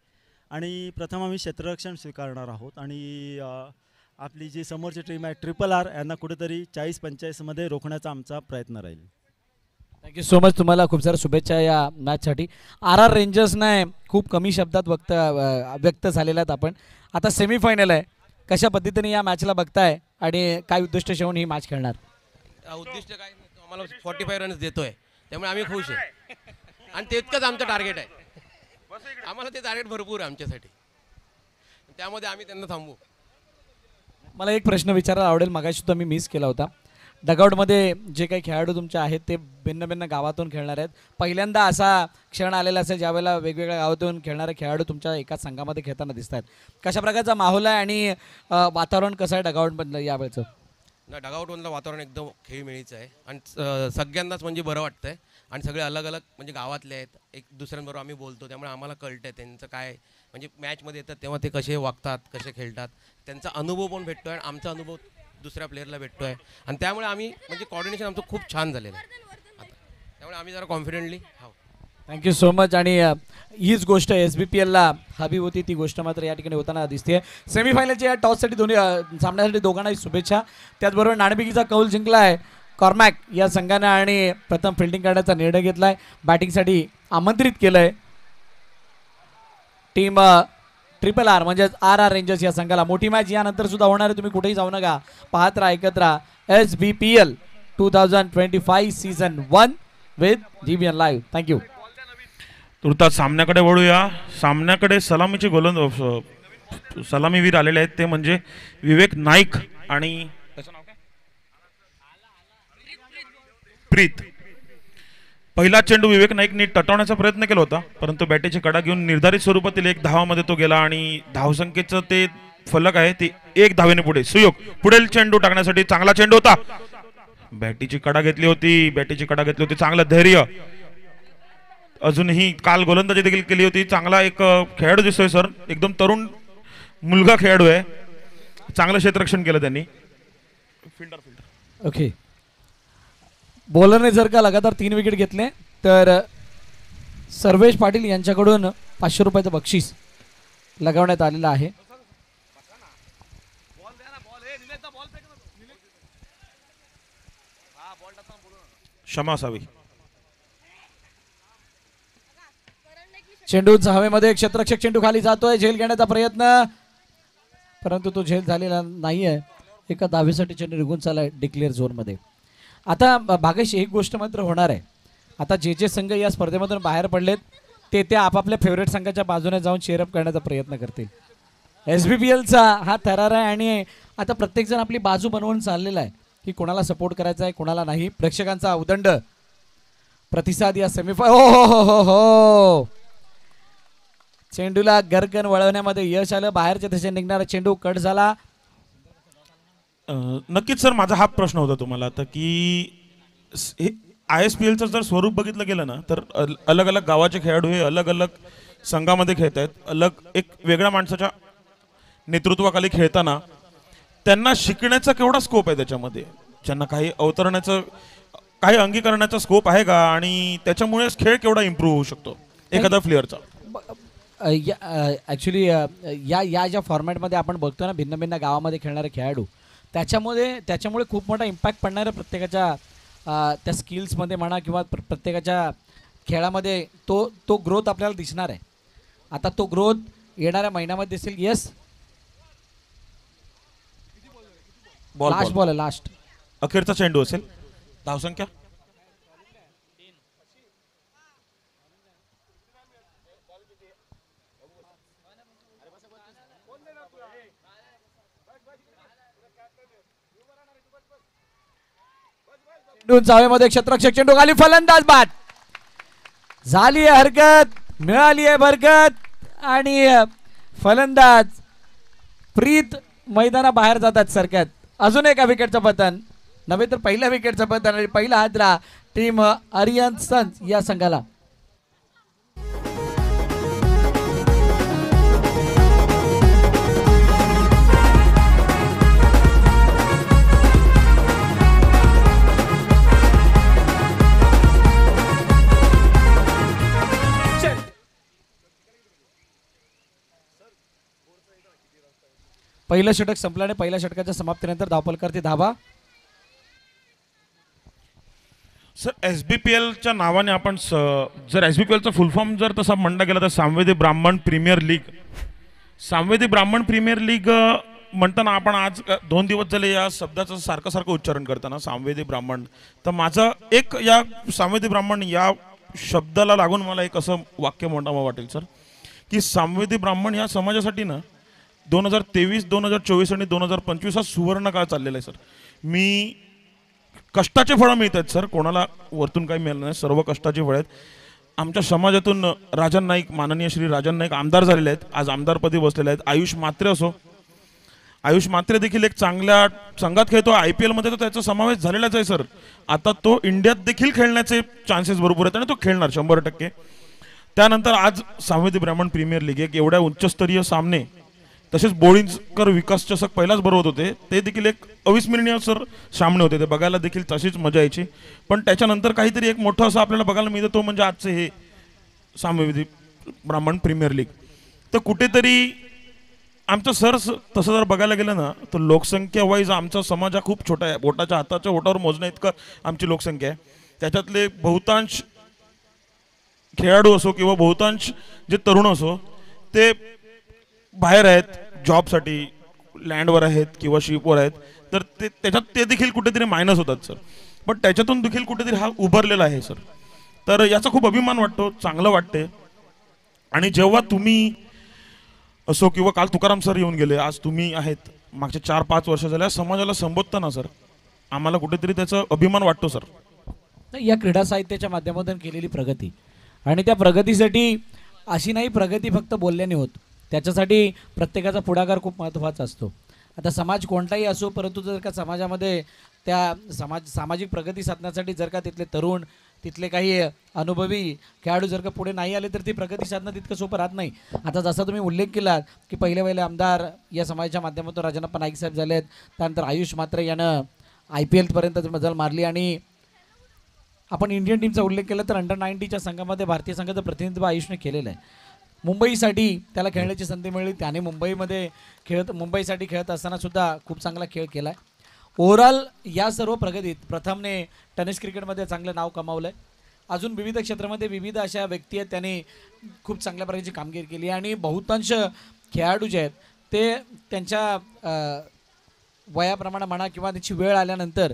आणि प्रथम आम्ही क्षेत्ररक्षण स्वीकारणार आहोत आणि आपली जी समोरची टीम आहे RRR यांना कुठेतरी 40-45 मध्ये रोखण्याचा आमचा प्रयत्न राहील. Thank you so much. तुम्हाला खूप साऱ्या शुभेच्छा या मॅचसाठी. RR रेंजर्सने खूप कमी शब्दात व्यक्त झालेल्या आहेत. आपण आता सेमीफायनल आहे. कशा पद्धतीने या मॅचला बघताय आणि काय उद्दिष्ट ठेवून ही मॅच खेळणार? उद्दिष्ट काय आम्हाला 45 रन्स देतोय त्यामुळे आम्ही खुश आहे आणि तितकंच आमचं टार्गेट आहे. आम्हाला ते टार्गेट भरपूर आहे आमच्यासाठी. त्यामध्ये आम्ही त्यांना थांबू. मला एक प्रश्न विचारायला आवडेल. मगाशी सुद्धा मी मिस केला होता. डगआउटमध्ये जे काही खेळाडू तुमचे आहेत ते भिन्न भिन्न गावातून खेळणार आहेत. पहिल्यांदा असा क्षण आलेला असेल ज्यावेळेला वेगवेगळ्या गावातून खेळणारे खेळाडू तुमच्या एकाच संघामध्ये खेळताना दिसत आहेत. कशा प्रकारचा माहोल आहे आणि वातावरण कसं आहे डगआउटमधलं यावेळेचं? ना डगआउटमधलं वातावरण एकदम खेळीमेळीचं आहे आणि सगळ्यांनाच म्हणजे बरं वाटतंय आणि सगळे अलग अलग म्हणजे गावातले आहेत. एक दुसऱ्यांबरोबर आम्ही बोलतो त्यामुळे आम्हाला कळतं आहे त्यांचं काय म्हणजे मॅचमध्ये येतात तेव्हा ते कसे वागतात, कसे खेळतात, त्यांचा अनुभव पण भेटतो आहे आणि आमचा अनुभव दुसऱ्या प्लेअरला भेटतो आहे आणि त्यामुळे आम्ही म्हणजे कॉर्डिनेशन आमचं खूप छान झालेलं आहे आता. त्यामुळे आम्ही जरा कॉन्फिडेंटली हो. Thank you so much. आणि हीच गोष्ट SBPLला हवी होती ती गोष्ट मात्र या ठिकाणी होताना दिसते. सेमीफायनलच्या या टॉससाठी दोन्ही सामन्यासाठी दोघांनाही शुभेच्छा. त्याचबरोबर नाणेफेकीचा कौल जिंकला आहे कॉर्मॅक या संघाने आणि प्रथम फिल्डिंग करण्याचा निर्णय घेतला आहे. बॅटिंगसाठी आमंत्रित केलं आहे टीम RRR म्हणजेच RR रेंजर्स या संघाला. मोठी मॅच यानंतर सुद्धा होणार आहे. तुम्ही कुठेही जाऊ नका. पाहत राहा, ऐकत राहा SBPL 2025 season 1 with GBN live. Thank you. तुर्तास सामन्याकडे वळूया. सामन्याकडे सलामीचे सलामीवीर आलेले आहेत, ते म्हणजे विवेक नाईक आणि प्रीत. पहिला चेंडू विवेक नाईकने टटवण्याचा प्रयत्न केला होता, परंतु बॅटीची कडा घेऊन निर्धारित स्वरूपातील 1 धावामध्ये तो गेला आणि धावसंख्येचं ते फलक आहे ते 1 धावेने पुढे. सुयोग पुढील चेंडू टाकण्यासाठी चांगला चेंडू होता. बॅटीची कडा घेतली होती, चांगलं धैर्य. अजूनही काल गोलंदाजी देखील केली होती. चांगला एक खेळाडू दिसतोय सर, एकदम तरुण मुलगा खेळाडू आहे. चांगलं क्षेत्ररक्षण केलं त्यांनी. ओके, बॉलरने जर का लगातार 3 विकेट घेतले तर सर्वेश पाटील यांच्याकडून 500 रुपयाचं बक्षीस लगावण्यात आलेलं आहे. क्षमा असावी. चेंडू हवेमध्ये क्षेत्ररक्षक चेंडू खाली जातोय, झेल घेण्याचा प्रयत्न, परंतु तो झेल झालेला नाहीये. एका धावेसाठी चेंडू निघून चाललाय डिक्लेअर झोन मध्ये. आता भागेश एक गोष्ट मात्र होणार आहे, आता जे संघ या स्पर्धेमधून बाहेर पडलेत ते आपापल्या फेवरेट संघाच्या बाजूने जाऊन चेअरअप करण्याचा प्रयत्न करतील. SBPLचा हा थरार आहे आणि आता प्रत्येकजण आपली बाजू बनवून चाललेला आहे की कोणाला सपोर्ट करायचा आहे कोणाला नाही. प्रेक्षकांचा उदंड प्रतिसाद या हो, चेंडूला गरगन वळवण्यामध्ये यश आलं. बाहेरच्या दिशेने निघणारा चेंडू कट झाला. नक्कीच सर, माझा हा प्रश्न होता तुम्हाला आता की ISPLचं जर स्वरूप बघितलं गेलं ना तर अलग अलग गावाचे खेळाडू हे अलग अलग संघामध्ये खेळत आहेत. अलग एक वेगळ्या माणसाच्या नेतृत्वाखाली खेळताना त्यांना शिकण्याचा केवढा स्कोप आहे त्याच्यामध्ये, त्यांना काही अवतरण्याचं काही अंगीकरणाचा स्कोप आहे का, आणि त्याच्यामुळेच खेळ केवढा इम्प्रूव्ह होऊ शकतो एखादा प्लेअरचा. ॲक्च्युली या ज्या फॉर्मॅटमध्ये आपण बघतो ना भिन्न भिन्न गावामध्ये खेळणारे खेळाडू, त्याच्यामुळे खूप मोठा इम्पॅक्ट पडणार आहे प्रत्येकाच्या त्या स्किल्समध्ये म्हणा किंवा प्रत्येकाच्या खेळामध्ये तो ग्रोथ आपल्याला दिसणार आहे. आता तो ग्रोथ येणाऱ्या महिन्यामध्ये दिसेल. येस, लास्ट बॉल आहे, लास्ट अखेरचा चेंडू असेल. धावसंख्या चावेमध्ये क्षेत्ररक्षक चेंडू खाली, फलंदाज बाद झाली आहे हरकत, मिळाली आहे बरकत आणि फलंदाज प्रीत मैदानाबाहेर जातात सरकत. अजून एका विकेटचं पतन, नव्हे तर पहिल्या विकेटचं पतन आणि पहिला हादरा टीम आर्यन सन्स या संघाला. पहिलं षटक संपल्याने पहिल्या षटकाच्या समाप्तीनंतर धावफलकावरती धावा. सर SBPLच्या नावाने आपण जर SBPLचा फुल फॉर्म जर तसा म्हणला गेला तर सामवेदी ब्राह्मण प्रीमियर लीग. सामवेदी ब्राह्मण प्रीमियर लीग म्हणताना आपण आज 2 दिवस झाले या शब्दाचं सारखं उच्चारण करताना सामवेदी ब्राह्मण, तर माझं एक या सामवेदी ब्राह्मण या शब्दाला लागून मला एक असं वाक्य म्हणावं वाटेल सर की सामवेदी ब्राह्मण या समाजासाठी ना 2023, 2024 आणि 2025 हा सुवर्ण काळ चाललेला आहे सर. मी कष्टाचे फळं मिळत आहेत सर, कोणाला वरतून काही मिळालं नाही, सर्व कष्टाचे फळं आहेत. आमच्या समाजातून राजन नाईक, माननीय श्री राजन नाईक आमदार झालेले आहेत, आज आमदारपदी बसलेले आहेत. आयुष म्हात्रे असो, आयुष म्हात्रे देखील एक चांगल्या संघात खेळतो, IPL मध्ये तर त्याचा समावेश झालेलाच आहे सर. आता तो इंडियात देखील खेळण्याचे चान्सेस भरपूर आहेत आणि तो खेळणार 100%. त्यानंतर आज सामवेदी ब्राह्मण प्रीमियर लीग एक एवढ्या उच्चस्तरीय सामने, तसेच बोळींजकर विकास चषक पहिलाच भरवत होते, ते देखील एक अविस्मरणीय सर सामने होते, ते बघायला देखील तशीच मजा यायची. पण त्याच्यानंतर काहीतरी एक मोठं असं आपल्याला बघायला मिळतं, तो म्हणजे आजचे हे सामवेदी ब्राह्मण प्रीमियर लीग. तर कुठेतरी आमचं सर तसं जर बघायला गेलं ना तर लोकसंख्या वाईज आमचा समाज हा खूप छोटा आहे, बोटाच्या हाताच्या ओटावर मोजण्या इतकं आमची लोकसंख्या आहे. त्याच्यातले बहुतांश खेळाडू असो किंवा बहुतांश जे तरुण असो ते बाहेर आहेत, जॉबसाठी लँडवर आहेत किंवा शिपवर आहेत, तर त्याच्यात ते देखील कुठेतरी मायनस होतात सर. पण त्याच्यातून देखील कुठेतरी हा उभारलेला आहे सर. तर याचा खूप अभिमान वाटतो, चांगलं वाटते. आणि जेव्हा तुम्ही असो किंवा काल तुकाराम सर येऊन गेले, आज तुम्ही आहेत, मागच्या 4-5 वर्ष झाल्या समाजाला संबोधताना सर आम्हाला कुठेतरी त्याचा अभिमान वाटतो सर. या क्रीडा साहित्याच्या माध्यमातून केलेली प्रगती आणि त्या प्रगतीसाठी अशी नाही प्रगती फक्त बोलल्याने होत, त्याच्यासाठी प्रत्येकाचा पुढाकार खूप महत्त्वाचा असतो. आता समाज कोणताही असो, परंतु जर का समाजामध्ये त्या सामाजिक प्रगती साधण्यासाठी जर का तिथले तरुण, तिथले काही अनुभवी खेळाडू जर का पुढे नाही आले तर ती प्रगती साधणं तितकं सोपं राहत नाही. आता जसा तुम्ही उल्लेख केलात की पहिले आमदार या समाजाच्या माध्यमातून राजनप्पा नाईक साहेब झालेत, त्यानंतर आयुष म्हात्रे यानं IPL पर्यंत मजल मारली आणि आपण इंडियन टीमचा उल्लेख केला तर अंडर-19च्या संघामध्ये भारतीय संघाचं प्रतिनिधित्व आयुषने केलेलं आहे. मुंबईसाठी त्याला खेळण्याची संधी मिळाली, त्याने मुंबईसाठी खेळत असताना सुद्धा खूप चांगला खेळ केला आहे. ओव्हरऑल या सर्व प्रगतीत प्रथमने टेनिस क्रिकेटमध्ये चांगलं नाव कमावलं आहे. अजून विविध क्षेत्रामध्ये विविध अशा व्यक्ती आहेत त्यांनी खूप चांगल्या प्रकारची कामगिरी केली आणि बहुतांश खेळाडू जे आहेत ते त्यांच्या वयाप्रमाणे म्हणा किंवा त्याची वेळ आल्यानंतर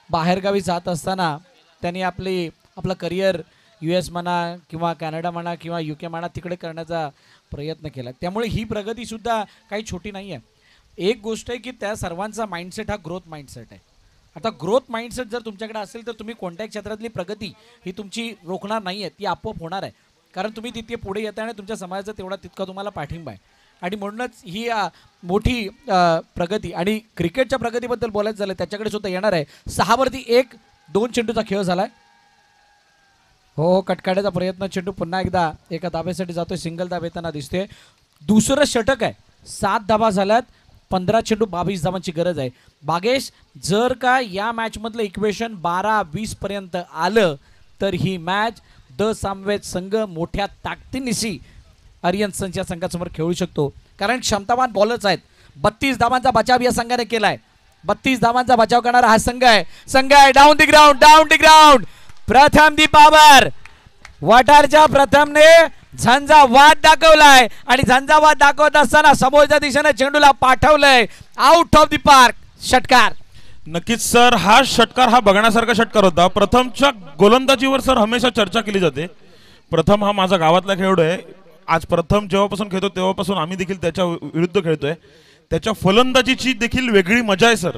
बाहेरगावी जात असताना त्यांनी आपलं करिअर US म्हणा किंवा कॅनडा म्हणा किंवा UK म्हणा तिकडे करण्याचा प्रयत्न केला. त्यामुळे ही प्रगतीसुद्धा काही छोटी नाही आहे. एक गोष्ट आहे की त्या सर्वांचा माइंडसेट हा ग्रोथ माइंडसेट आहे. आता ग्रोथ माइंडसेट जर तुमच्याकडे असेल तर तुम्ही कोणत्याही क्षेत्रातली प्रगती ही तुमची रोखणार नाही आहे, ती आपोआप होणार आहे. कारण तुम्ही तितके पुढे येता आणि तुमच्या समाजाचा तेवढा तितका तुम्हाला पाठिंबा आहे. आणि म्हणूनच ही मोठी प्रगती आणि क्रिकेटच्या प्रगतीबद्दल बोलायचं झालं त्याच्याकडे सुद्धा येणार आहे. 6-1 2 चेंडूचा खेळ झालाय. हो, कटकाड्याचा प्रयत्न, चेंडू पुन्हा एकदा एका धाब्यासाठी जातोय, सिंगल धाब येताना दिसते. दुसरं षटक आहे, 7 धाबा झाल्यात, 15 चेंडू 22 धाबांची गरज आहे. बागेश, जर का या मॅचमधलं इक्वेशन 12-20 पर्यंत आलं तर ही मॅच द सामवेद संघ मोठ्या ताकदीनिशी आर्यन सन्स या संघासमोर खेळू शकतो. कारण क्षमतावान बॉलर्स आहेत. 32 धावांचा बचाव या संघाने केलाय. 32 धावांचा बचाव करणारा हा संघ आहे. Down the ground. प्रथम दी पॉवर, वटारच्या प्रथमने झंझावात दाखवलाय आणि झंझावात दाखवत असताना समोरच्या दिशेने चेंडूला पाठवलंय आउट ऑफ द पार्क. षटकार. नक्कीच सर, हा षटकार हा बघण्यासारखा षटकार होता. प्रथमच्या गोलंदाजीवर सर हमेशा चर्चा केली जाते. प्रथम हा माझा गावातला खेळाडू आहे. आज प्रथम जेव्हापासून खेळतो तेव्हापासून आम्ही देखील त्याच्या विरुद्ध खेळतोय. त्याच्या फलंदाजीची देखील वेगळी मजा आहे सर.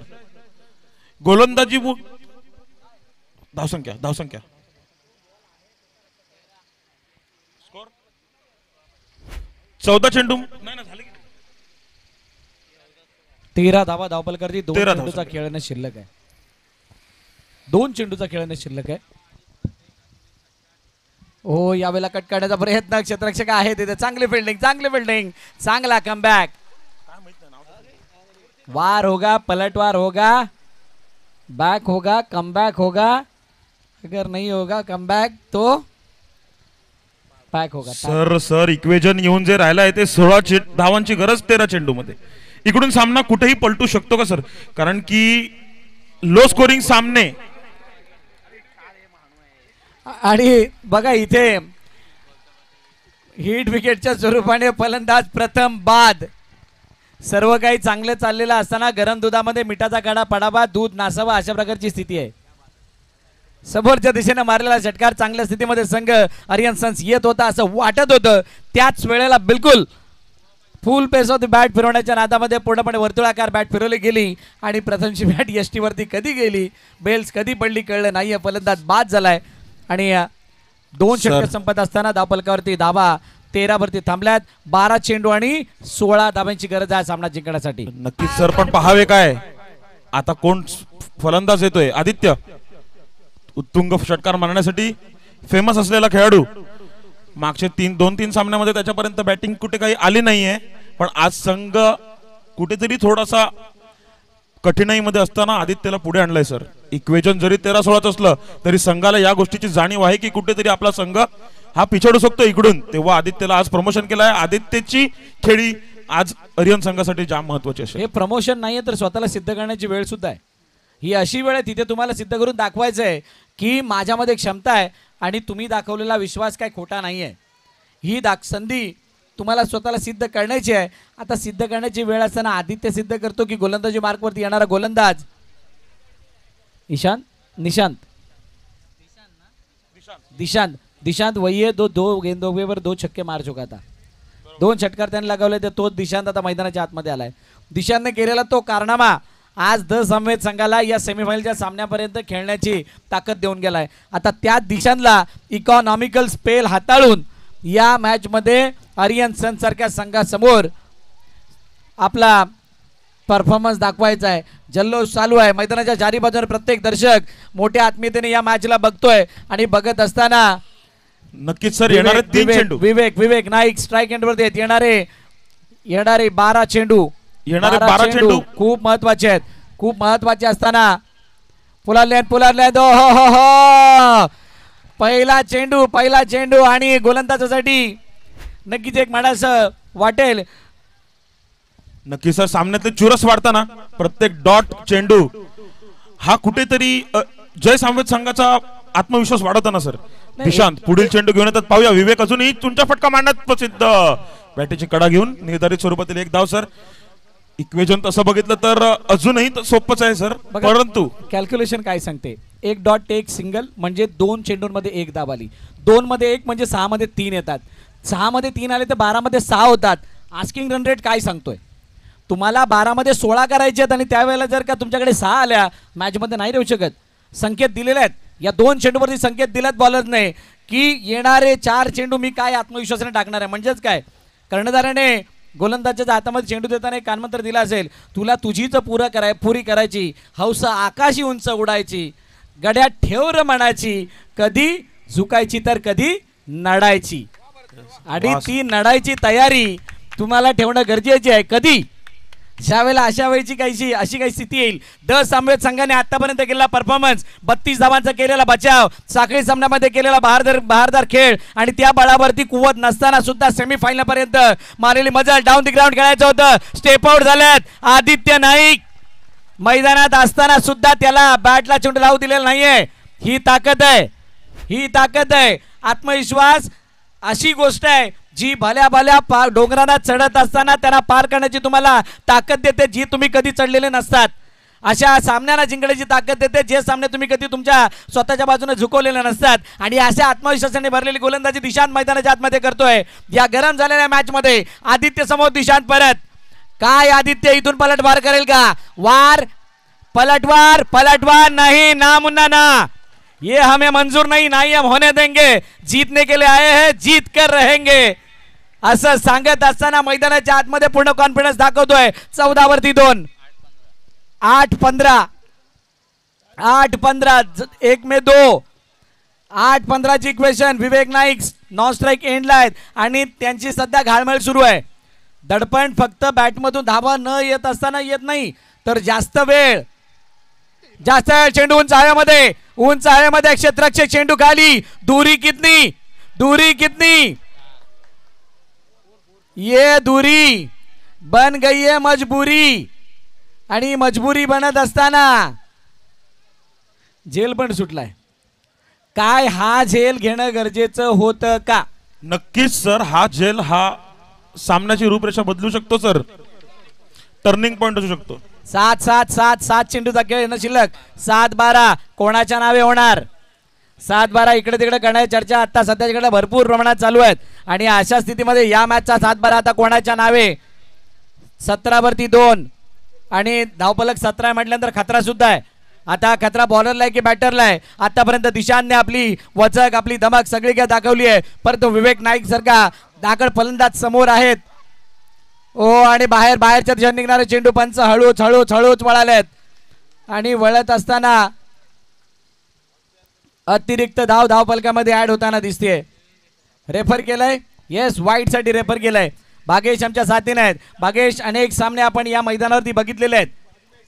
गोलंदाजी धावसंख्या 14 चेंडू नाही ना झाले, 13 धावा धावपलकरती. 2 13 चेंडूचा खेळणे शिल्लक आहे. 2 चेंडूचा खेळणे शिल्लक आहे. हो, यावेळेला कट काढण्याचा प्रयत्न, क्षेत्ररक्षक आहे तिथे. चांगली फिल्डिंग, चांगला कमबॅक. वार होगा, पलटवार होगा, बैक होगा, कमबैक होगा, अगर नहीं होगा कमबैक तो बैक होगा. सर इक्वेजन येऊन जे राहिला आहे ते 16 धावांची गरज 13 चेंडू मध्ये. इकडून सामना कुठेही पलटू शकतो का सर? कारण की लो स्कोरिंग सामने. आणि बघा इथे हिट विकेटच्या स्वरूपाने फलंदाज प्रथम बाद. सर्व काही चांगले चाललेलं असताना गरम दुधामध्ये मिठाचा कडा पडावा, दूध नासावा, अशा प्रकारची स्थिती आहे. समोरच्या दिशेने मारलेला षटकार, चांगल्या स्थितीमध्ये संघ आर्यन सन्स येत होता असं वाटत होतं. त्याच वेळेला बिलकुल full pace of the bat फिरवण्याच्या नादामध्ये पूर्णपणे वर्तुळाकार बॅट फिरवली गेली आणि प्रथमची बॅट यष्टीवरती कधी गेली, बेल्स कधी पडली कळलं नाहीये. फलंदाज बाद झालाय आणि 2 षटक संपत असताना धावपलकावरती धावा 13 वरती थांबल्यात. 12 चेंडू आणि 16 धाब्यांची गरज आहे सामना जिंकण्यासाठी. नक्कीच सर, पण पहावे काय आता कोण फलंदाज येतोय. आदित्य, उत्तुंग षटकार मारण्यासाठी फेमस असलेला खेळाडू. मागचे 2-3 सामन्यामध्ये त्याच्यापर्यंत बॅटिंग कुठे काही आली नाहीये, पण आज संघ कुठेतरी थोडासा कठीणाईमध्ये असताना आदित्यला पुढे आणलंय सर. इक्वेजन जरी 13-16 असलं तरी संघाला या गोष्टीची जाणीव आहे की कुठेतरी आपला संघ हा पिछाडू शकतो इकडून. तेव्हा आदित्यला आज प्रमोशन केलं आहे. आदित्यची खेळी आज आर्यन संघासाठी जाम महत्वाची असेल. हे प्रमोशन नाहीये तर स्वतःला सिद्ध करण्याची वेळ सुद्धा आहे. ही अशी वेळ आहे तिथे तुम्हाला सिद्ध करून दाखवायचं आहे की माझ्यामध्ये क्षमता आहे आणि तुम्ही दाखवलेला विश्वास काय खोटा नाहीये. ही संधी तुम्हाला स्वतःला सिद्ध करण्याची आहे. आता सिद्ध करण्याची वेळ असताना आदित्य सिद्ध करतो की गोलंदाजी मार्कवरती येणारा गोलंदाज दिशांत दिशांत वही है, दो गेंदों के ऊपर 2 छक्के मार चुका था. 2 षटकार त्याने लगावले ते तोच दिशांत आता मैदानाच्या आतमध्ये आलाय. दिशांतने केलेला तो कारनामा आज द समवेत संघाला या सेमीफायनलच्या सामन्यापर्यंत खेळण्याची ताकद देऊन गेलाय. आता त्या दिशांतला इकॉनॉमिकल स्पेल हाताळून या मॅचमध्ये आर्यन सन सारख्या संघासमोर आपला परफॉर्मन्स दाखवायचा आहे. जल्लोष चालू आहे मैदानाच्या चारी बाजूने. प्रत्येक दर्शक मोठ्या आत्मीयतेने या मॅचला बघतोय आणि बघत असताना नक्कीच सर येणारे 3 चेंडू विवेक नाईक स्ट्राईक एंडवरती आहेत. येणारे 12 चेंडू खूप महत्वाचे आहेत. खूप महत्वाचे असताना पुलारले हो पहिला चेंडू आणि गोलंदाजासाठी नक्कीच एक म्हणायचं वाटेल. नक्की सर सामन्यातले चुरस वाढताना प्रत्येक डॉट चेंडू हा कुठेतरी जय सामवेद संघाचा आत्मविश्वास वाढवताना सर. दिशांत पुढील चेंडू घेऊन येतात. पाहूया विवेक अजूनही तुमचा फटका मारण्यात प्रसिद्ध. बॅटीची कडा घेऊन निर्धारित स्वरूपातील एक धाव सर. इक्वेशन तसं बघितलं तर अजूनही सोपंच आहे सर, परंतु कॅल्क्युलेशन काय सांगते. 1 डॉट 1 सिंगल म्हणजे 2 चेंडूंमध्ये 1 धाव आली. 2 मध्ये 1 म्हणजे 6 मध्ये 3 येतात. 6 मध्ये 3 आले तर 12 मध्ये 6 होतात. आस्किंग रन रेट काय सांगतोय. तुम्हाला 12 मध्ये 16 करायचे आहेत आणि त्यावेळेला जर का तुमच्याकडे 6 आल्या मॅचमध्ये नाही राहू शकत. संकेत दिलेले आहेत या 2 चेंडूवरती. संकेत दिलेत बॉलरने की येणारे 4 चेंडू मी काय आत्मविश्वासाने टाकणार आहे. म्हणजेच काय कर्णधाराने गोलंदाजाच्या हातामध्ये चेंडू देताना एक कानमंत्र दिला असेल, तुला तुझीच पुरी करायची, हौस आकाशी उंच उडायची, गड्यात ठेवर म्हणायची, कधी झुकायची तर कधी नडायची. आणि ती नडायची तयारी तुम्हाला ठेवणं गरजेची आहे. कधी ज्यावेळेला अशा वेळची अशी काही स्थिती येईल. द समवेत संघाने आतापर्यंत केलेला परफॉर्मन्स, 32 धावांचा केलेला बचाव, साखळी सामन्यामध्ये केलेला बहारदार खेळ आणि त्या बळावरती कुवत नसताना सुद्धा सेमीफायनल पर्यंत मारलेली मजल. डाऊन द ग्राउंड खेळायचं होतं, स्टेप आउट झाल्यात. आदित्य नाईक मैदानात असताना सुद्धा त्याला बॅटला चेंडू लावू दिलेला नाहीये. ही ताकद आहे. आत्मविश्वास अशी गोष्ट आहे जी भल्या डोंगरांना चढत असताना त्यांना पार करण्याची तुम्हाला ताकद देते, जी तुम्ही कधी चढलेले नसतात. अशा सामन्याला जिंकण्याची ताकद देते जे सामने तुम्ही कधी तुमच्या स्वतःच्या बाजूने झुकवलेले नसतात. आणि अशा आत्मविश्वासाने भरलेली गोलंदाजी दिशांत मैदानाच्या आतमध्ये करतोय. या गरम झालेल्या मॅच मध्ये आदित्य समोर दिशांत परत. काय आदित्य इथून पलटवार करेल का. पलटवार नहीं नामुन्ना ना. ये हमें मंजूर नहीं हम होने देंगे. जीतने के लिए आए हैं, जीत कर रहेंगे असं सांगत असताना मैदानाच्या आतमध्ये पूर्ण कॉन्फिडन्स दाखवतोय. 14 वरती 2. 8-15 1 में 2. 8-15 ची इक्वेशन. विवेक नाईक नॉन स्ट्राईक एंडला आहेत आणि त्यांची सध्या घालमेल सुरू आहे. दडपण फक्त बॅटमधून धावा न येत असताना येत नाही तर जास्त वेळ चेंडू उंच हवेमध्ये क्षेत्ररक्षक चेंडू खाली. दूरी कितनी ये दूरी बन गई है मजबूरी. आणि मजबुरी बनत असताना झेल पण सुटलाय. काय हा झेल घेणं गरजेचं होतं का. नक्कीच सर हा झेल हा सामन्याची रूपरेषा बदलू शकतो सर. टर्निंग पॉइंट असू शकतो. 7 चेंडूचा खेळ न शिल्लक. 7-12 कोणाच्या नावे होणार. 7-12 इकडे तिकडे करण्याची चर्चा आता सध्याकडे भरपूर प्रमाणात चालू आहेत. आणि अशा स्थितीमध्ये या मॅचचा 7-12 आता कोणाच्या नावे. 17 वरती 2 आणि धावफलक 17 म्हटल्यानंतर खतरा सुद्धा आहे. आता खतरा बॉलरला आहे की बॅटरला आहे. आतापर्यंत दिशांनी आपली वचक आपली धमक सगळी काय दाखवली आहे. परंतु विवेक नाईक सारखा दाखल फलंदाज समोर आहेत. आणि बाहेरच्या दिशेने निघणारे चेंडू पंच हळूच वळालेत. आणि वळत असताना अतिरिक्त धाव फलकामध्ये ऍड होताना दिसते. रेफर केलंय. येस वाईट साठी रेफर केलंय. भागेश आमच्या साथीने आहेत. भागेश अनेक सामने आपण या मैदानावरती बघितलेले आहेत.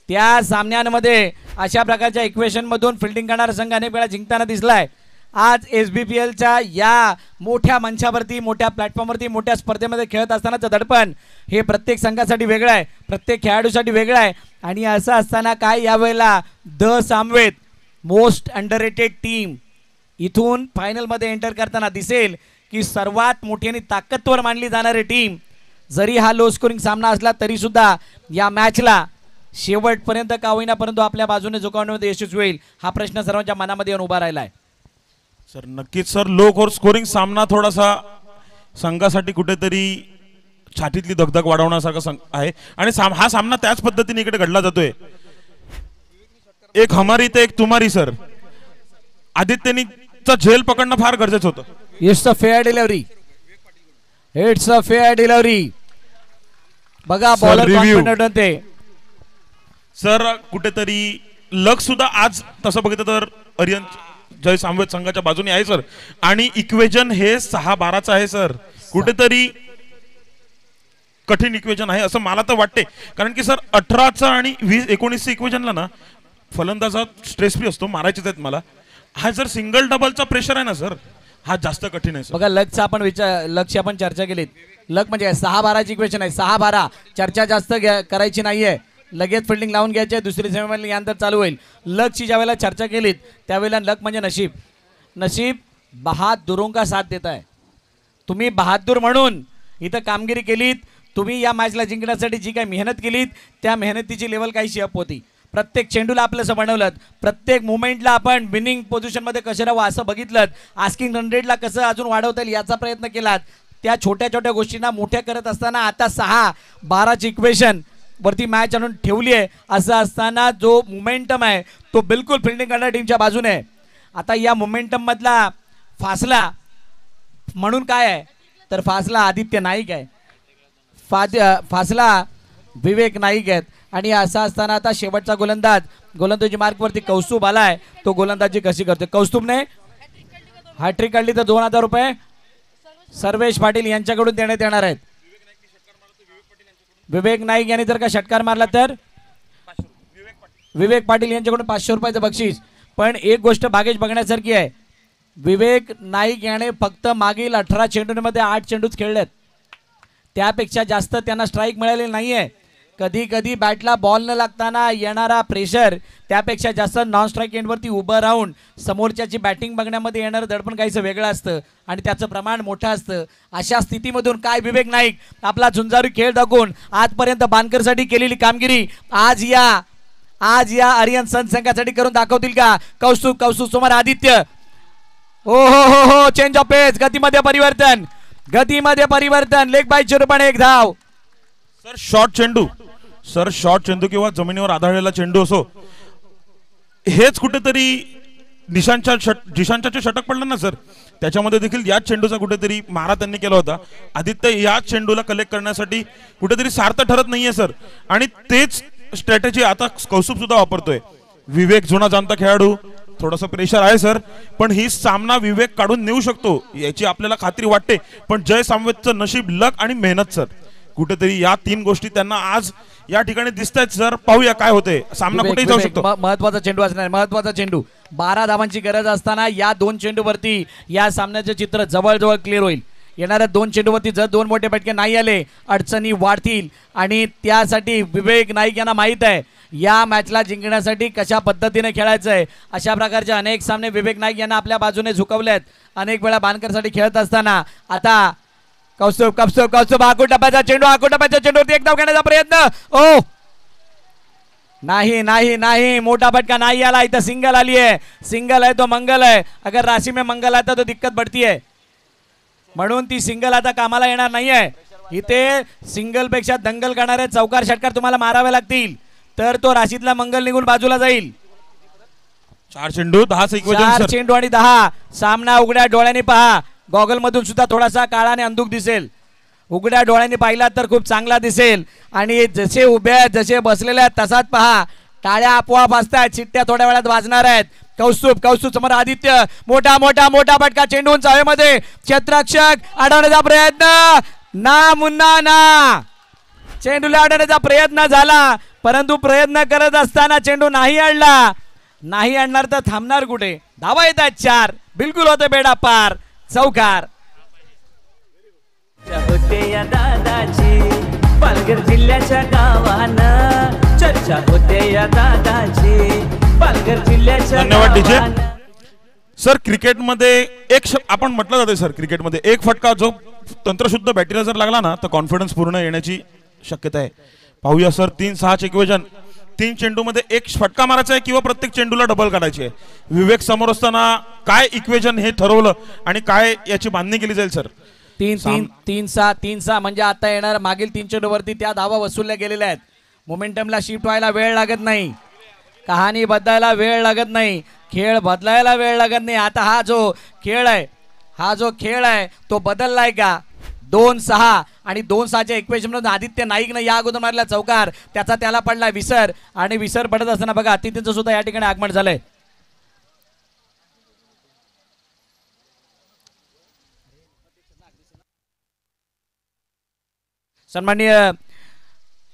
त्या सामन्यांमध्ये अशा प्रकारच्या इक्वेशन मधून फिल्डिंग करणारा संघ अनेक वेळा जिंकताना दिसलाय. आज SBPLच्या या मोठ्या मंचावरती मोठ्या प्लॅटफॉर्मवरती मोठ्या स्पर्धेमध्ये खेळत असतानाचं दडपण हे प्रत्येक संघासाठी वेगळं आहे, प्रत्येक खेळाडूसाठी वेगळं आहे. आणि असं असताना काय यावेळेला the Samaveda most underrated team इथून फायनलमध्ये एंटर करताना दिसेल की सर्वात मोठी आणि ताकदवर मानली जाणारी टीम. जरी हा लो स्कोरिंग सामना असला तरी सुद्धा या मॅचला शेवटपर्यंत का होईना परंतु आपल्या बाजूने झुकवण्यामध्ये यशस्वी होईल हा प्रश्न सर्वांच्या मनामध्ये येऊन उभा राहिला आहे. सर नक्कीच सर, लो स्कोरिंग सामना थोडासा संघासाठी कुठेतरी छातीतली दगदग वाढवण्यासारखा आहे आणि हा सामना त्याच पद्धतीने इकडे घडला जातोय. एक हमारी तर एक तुम्हारी सर. आदित्यनी झेल पकडणं फार गरजेचं होतं. It's a fair delivery. It's a fair delivery. बघा बॉलर कॉन्फिडंट होते सर. कुठेतरी लक सुद्धा आज तसं बघितलं तर अरियन जय सामवेद संघाच्या बाजूने आहे सर. आणि इक्वेजन हे 6-12चं आहे सर. कुठेतरी कठीण इक्वेजन आहे असं मला तर वाटते. कारण की सर 18चं आणि 19 इक्वेजनला ना फलंदाजा स्ट्रेस फ्री असतो, मारायचेच आहेत मला. हा जर सिंगल डबलचा प्रेशर आहे ना सर, हा जास्त कठीण आहे सर. बघा लकचा आपण लकची आपण चर्चा केलीत. लक म्हणजे 6-12ची इक्वेशन आहे. 6-12 चर्चा जास्त करायची नाहीये. लगेच फिल्डिंग लावून घ्यायचे. दुसरी सेमीफायनल यानंतर चालू होईल. लकची ज्या वेळेला चर्चा केलीत त्यावेळेला लक म्हणजे नशीब. नशीब बहादुरों का साथ देत आहे. तुम्ही बहादूर म्हणून इथं कामगिरी केलीत. तुम्ही या मॅचला जिंकण्यासाठी जी काही मेहनत केलीत त्या मेहनतीची लेवल काहीशी अप होती. प्रत्येक चेंडूला आपलंसं बनवलं. प्रत्येक मुवमेंटला आपण विनिंग पोझिशनमध्ये कसं राहावं असं बघितलं. आस्किंग रन रेटला कसं अजून वाढवता येईल याचा प्रयत्न केलात. त्या छोट्या छोट्या गोष्टींना मोठ्या करत असताना आता 6-12ची इक्वेशन वरती मॅच आणून ठेवली आहे. असं असताना जो मोमेंटम आहे तो बिलकुल फिल्डिंग करणाऱ्या टीमच्या बाजूने आहे. आता या मोमेंटम मधला फासला म्हणून काय आहे तर फासला आदित्य नाईक आहे. फासला विवेक नाईक आहेत. आणि असं असताना आता शेवटचा गोलंदाजी मार्कवरती कौस्तुभ आलाय. तो गोलंदाजी कशी करते. कौस्तुभने हॅट्रिक काढली तर 2000 रुपये सर्वेश पाटील यांच्याकडून देण्यात येणार आहेत. विवेक नाईक यांनी जर का षटकार मारला तर विवेक पाटील यांच्याकडून 500 रुपयाचं बक्षीस. पण एक गोष्ट बागेश बघण्यासारखी आहे. विवेक नाईक याने फक्त मागील 18 चेंडूंमध्ये 8 चेंडूच खेळलेत. त्यापेक्षा जास्त त्यांना स्ट्राईक मिळालेली नाहीये. कधी कधी बॅटला बॉल न लागताना येणारा प्रेशर त्यापेक्षा जास्त नॉन स्ट्राईक एंडवरती उभं राहून समोरच्याची बॅटिंग बघण्यामध्ये येणारं दडपण काहीसं वेगळं असतं आणि त्याचं प्रमाण मोठं असतं. अशा स्थितीमधून काय विवेक नाईक आपला झुंजारू खेळ दाखवून आजपर्यंत बानकरसाठी केलेली कामगिरी आज या आर्यन सन संघासाठी करून दाखवतील का. कौस्तुभ समोर आदित्य. ओ हो चेंज ऑफ पेस. गतीमध्ये परिवर्तन. लेग बाईच्या रूपाने एक धाव. सर शॉर्ट चेंडू किंवा जमिनीवर आधारलेला चेंडू असो, हेच कुठेतरी जिशांच्या षटक पडलं ना सर, त्याच्यामध्ये देखील याच चेंडूचा कुठेतरी मारा त्यांनी केला होता. आदित्य याच चेंडूला कलेक्ट करण्यासाठी कुठेतरी सार्थ ठरत नाहीये सर. आणि तेच स्ट्रॅटेजी आता कौस्तुभ सुद्धा वापरतोय. विवेक जुना जाणता खेळाडू, थोडंसं प्रेशर आहे सर, पण ही सामना विवेक काढून नेऊ शकतो याची आपल्याला खात्री वाटते. पण जय सामवेदचं नशीब, लक आणि मेहनत सर, कुठेतरी या 3 गोष्टी त्यांना आज या ठिकाणी दिसत आहेत सर. पाहूया काय होते. सामना कुठेही जाऊ शकतो. महत्वाचा चेंडू असणार. महत्वाचा चेंडू. 12 धावांची गरज असताना या 2 चेंडूवरती या सामन्याचे चित्र जवळजवळ क्लिअर होईल. येणाऱ्या 2 चेंडूवरती जर 2 मोठे फटके नाही आले अडचणी वाढतील. आणि त्यासाठी विवेक नाईक यांना माहीत आहे या मॅचला जिंकण्यासाठी कशा पद्धतीने खेळायचं आहे. अशा प्रकारचे अनेक सामने विवेक नाईक यांना आपल्या बाजूने झुकवलेत. अनेक वेळा बानकरसाठी खेळत असताना आता कौस्तुभ आकुटप्प्याचा चेंडूवरती एक धाव घेण्याचा प्रयत्न. ओ नाही मोठा फटका नाही आला. इथं सिंगल आली आहे. सिंगल आहे तो मंगल आहे. अगर राशि में मंगल आता तो दिक्कत बढ़ती है. म्हणून ती सिंगल आता कामाला येणार नाहीये. इथे सिंगल पेक्षा दंगल करणारे चौकार षटकार तुम्हाला मारावे लागतील तर तो राशीतला मंगल निघून बाजूला जाईल. 4 चेंडू 10 4 चेंडू आणि 10. सामना उघड्या डोळ्यांनी पहा. गॉगल मधून सुद्धा थोडासा काळाने अंधुक दिसेल. उघड्या डोळ्यांनी पाहिला तर खूप चांगला दिसेल. आणि जसे उभे आहेत जसे बसलेले आहेत तसाच पहा. टाळ्या आपोआप असतात. चिट्ट्या थोड्या वेळात वाजणार आहेत. कौस्तुभ समोर आदित्य. मोठा फटका चेंडू हवेमध्ये. क्षेत्ररक्षक अडवण्याचा प्रयत्न. ना मुन्ना ना. चेंडूला अडवण्याचा प्रयत्न झाला परंतु प्रयत्न करत असताना चेंडू नाही अडला. नाही आणणार तर थांबणार कुठे. धावा येतात 4. बिलकुल होते बेडा पार. चौकार. होते या दादाची पालघर जिल्ह्याच्या गावानं चर्चा होते या दादाची पालघर जिल्ह्याच्या. धन्यवाद डीजे. सर क्रिकेटमध्ये आपण म्हटलं जाते सर, क्रिकेटमध्ये एक फटका जो तंत्रशुद्ध बॅटरीला जर लागला ना तर कॉन्फिडन्स पूर्ण येण्याची शक्यता आहे. पाहूया सर 3-6 इक्वेजन. 3 चेंडूमध्ये एक फटका मारायचा आहे किंवा प्रत्येक चेंडूला डबल काढायची आहे. विवेक समोर असताना काय इक्वेशन हे ठरवलं आणि काय याची बांधणी केली जाईल सर? 3-6 म्हणजे आता येणार मागील 3 चेंडूवरती त्या धावा वसूलल्या गेलेल्या आहेत. मोमेंटमला शिफ्ट व्हायला वेळ लागत नाही, कहाणी बदलायला वेळ लागत नाही, खेळ बदलायला वेळ लागत नाही. आता हा जो खेळ आहे तो बदललाय का? 2-6 आणि 2-6च्या इक्वेशन मधून आदित्य नाईकनं या अगोदर मारला चौकार, त्याचा त्याला पडला विसर आणि विसर पडत असताना बघा अतिथींचं सुद्धा या ठिकाणी आगमन झालंय. सन्माननीय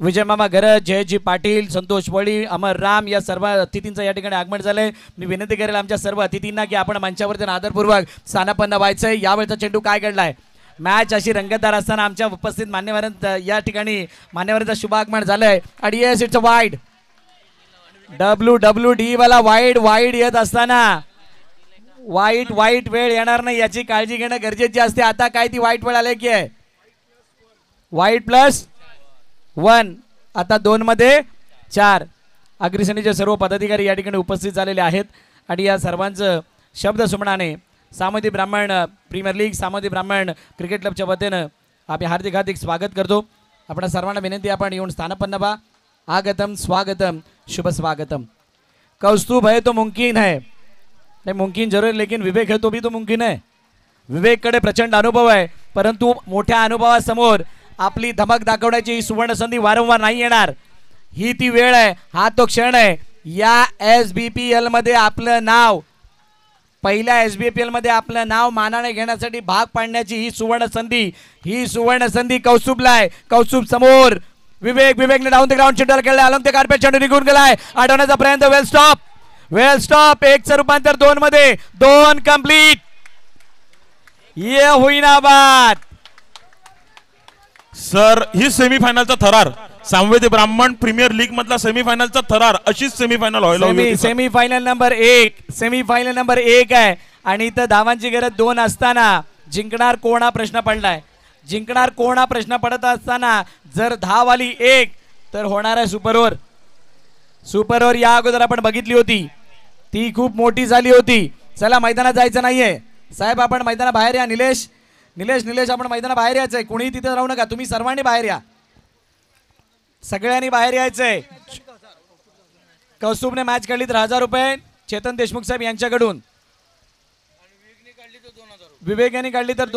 विजय मामा गरज, जयजी पाटील, संतोष वळी, अमर राम या सर्व अतिथींचं या ठिकाणी आगमन झालंय. मी विनंती करेल आमच्या सर्व अतिथींना की आपण मंचावरती आदरपूर्वक स्थानापन्न व्हायचंय. यावेळचा चेंडू काय घडलाय? मॅच अशी रंगतदार असताना आमच्या उपस्थित मान्यवरांचा या ठिकाणी मान्यवरांचा शुभ आगमन झालंय. आणि yes it's a wide. WWD वाला वाईड येत असताना वाईट वेळ येणार नाही याची काळजी घेणं गरजेची असते. आता काय ती वाईट वेळ आली की आहे वाईट +1. आता 2 मध्ये 4. अग्रसेनेचे सर्व पदाधिकारी या ठिकाणी उपस्थित झालेले आहेत आणि या सर्वांचं शब्द सुमनाने सामोदी ब्राह्मण प्रीमियर लीग, सामोदी ब्राह्मण क्रिकेट क्लबच्या वतीनं आम्ही हार्दिक स्वागत करतो. आपण सर्वांना विनंती आपण येऊन स्थानापन्न व्हा. आगतम स्वागतम शुभ स्वागतम. कौस्तुभ है तो मुमकिन है, नहीं मुमकिन जरूर है, लेकिन विवेक है तो भी तो मुमकिन है. विवेककडे प्रचंड अनुभव आहे, परंतु मोठ्या अनुभवासमोर आपली धमक दाखवण्याची ही सुवर्ण संधी वारंवार नाही येणार. ही ती वेळ आहे, हा तो क्षण आहे. या SBPL मध्ये आपलं नाव, पहिल्या SBPL मध्ये आपलं नाव मानाने घेण्यासाठी भाग पाडण्याची ही सुवर्ण संधी कौस्तुभला आहे. कौस्तुभ समोर विवेकने डाऊन द ग्राउंड चेंडू खेळला, अलंग ते कार्पेट चेंडू निघून गेलाय. अडवण्याचा प्रयत्न, वेल स्टॉप. 1चं रूपांतर 2 मध्ये, 2 कंप्लीट. ये होईना बात. सर ही सेमीफायनलचा थरार, सामवेदी ब्राह्मण प्रीमियर लीग मधला सेमीफायनलचा थरार, अशीच सेमीफायनल व्हायला हवी होती. सेमीफायनल नंबर 1 आहे आणि इथं धावांची गरज 2 असताना जिंकणार कोण हा प्रश्न पडलाय. जिंकणार कोण हा प्रश्न पडत असताना जर धाव आली 1 तर होणार आहे सुपर ओव्हर. या अगोदर आपण बघितली होती, ती खूप मोठी झाली होती. चला मैदानात जायचं नाहीये साहेब, आपण मैदानात बाहेर या. निलेश आपण मैदानात बाहेर यायचंय. कुणीही तिथे राहू नका, तुम्ही सर्वांनी बाहेर या, सगळ्यांनी बाहेर यायचंय. कौस्तुभने मॅच काढली तर 1000 रुपये चेतन देशमुख साहेब यांच्याकडून, विवेक यांनी काढली तर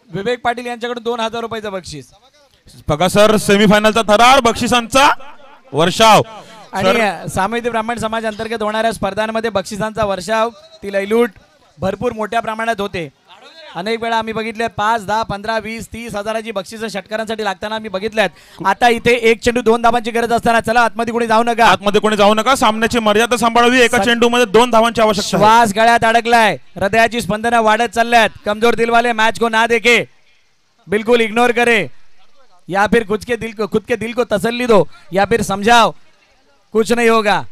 विवेक पाटील यांच्याकडून 2000 रुपयाचं बक्षीस. बघा सर, सेमीफायनलचा थरार, बक्षिसांचा वर्षाव. आणि सामवेदी ब्राह्मण समाज अंतर्गत होणाऱ्या स्पर्धांमध्ये बक्षिसांचा वर्षाव, ती लयलूट भरपूर मोठ्या प्रमाणात होते. अनेक वेळा आम्ही बघितले 5, 10, 15, 20, 30 हजाराची बक्षिसं षटकारांसाठी लागताना आम्ही बघितल्यात. आता इथे 1 चेंडू 2 धावांची गरज असताना चला आतमध्ये कोणी जाऊ नका, सामन्याची मर्यादा सांभाळावी. एका चेंडूमध्ये 2 धावांची आवश्यकता. श्वास गळ्यात अडकलाय, हृदयाची स्पंदनं वाढत चालल्यात. कमजोर दिलवाले मॅच को ना देखे, बिल्कुल इग्नोर करे, या फिर खुद के दिल को तसल्ली दो, या फिर समझाओ कुछ नहीं होगा.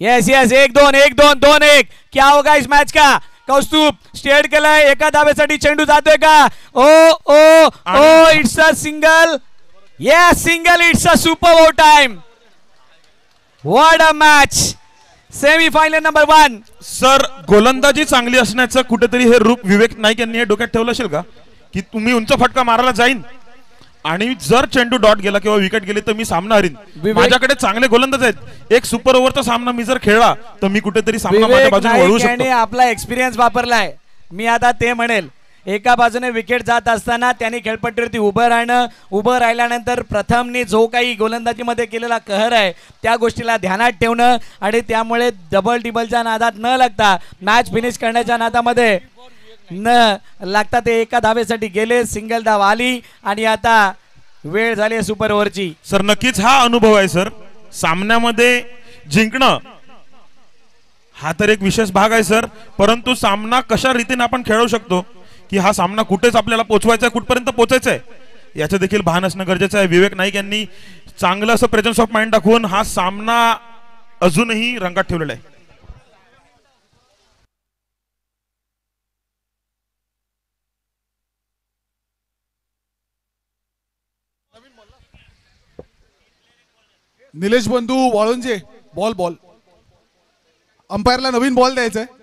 यस 1-2 क्या होगा इस मैच का? कौस्तुभ स्टेट केलाय, एका धावेसाठी चेंडू जातोय का? Oh it's a single. Yes single. It's a super over time. What a match. Semifinal number 1. Sir गोलंदाजी चांगली असण्याचं कुठेतरी हे रूप विवेक नाईक यांनी हे डोक्यात ठेवलं असेल का, की तुम्ही उंच फटका मारायला जाईन आणि जर चेंडू डॉट गेला किंवा विकेट गेली तर मी सामना हरीन. माझ्याकडे चांगले गोलंदाज आहेत, एक सुपर ओव्हरचा सामना मी जर खेळला तर मी कुठेतरी सामना माझ्या बाजूने वळवू शकतो. आपला एक्सपिरियन्स वापरलाय. मी आता ते म्हणेल, एका बाजूने विकेट जात असताना त्यांनी खेळपट्टीवरती उभं राहिल्यानंतर प्रथमने जो काही गोलंदाजीमध्ये केलेला कहर आहे त्या गोष्टीला ध्यानात ठेवणं आणि त्यामुळे डबल टिबलच्या नादात न लागता मॅच फिनिश करण्याच्या नादामध्ये न लागता ते एका धावेसाठी गेले. सिंगल धाव आली आणि आता वेळ झाली सुपर ओव्हरची. सर नक्कीच हा अनुभव आहे सर, सामन्यामध्ये जिंकणं हा तर एक विशेष भाग आहे सर, परंतु सामना कशा रीतीने आपण खेळू शकतो, की हा सामना कुठेच आपल्याला पोहोचवायचा आहे, कुठपर्यंत पोहोचायचा आहे याचं देखील भान असणं गरजेचं आहे. विवेक नाईक यांनी चांगलं असं प्रेझेन्स ऑफ माइंड दाखवून हा सामना अजूनही रंगात ठेवलेला आहे. निलेश बंधू वाळुंजे, बॉल बॉल. अंपायरला नवीन बॉल द्यायचा आहे.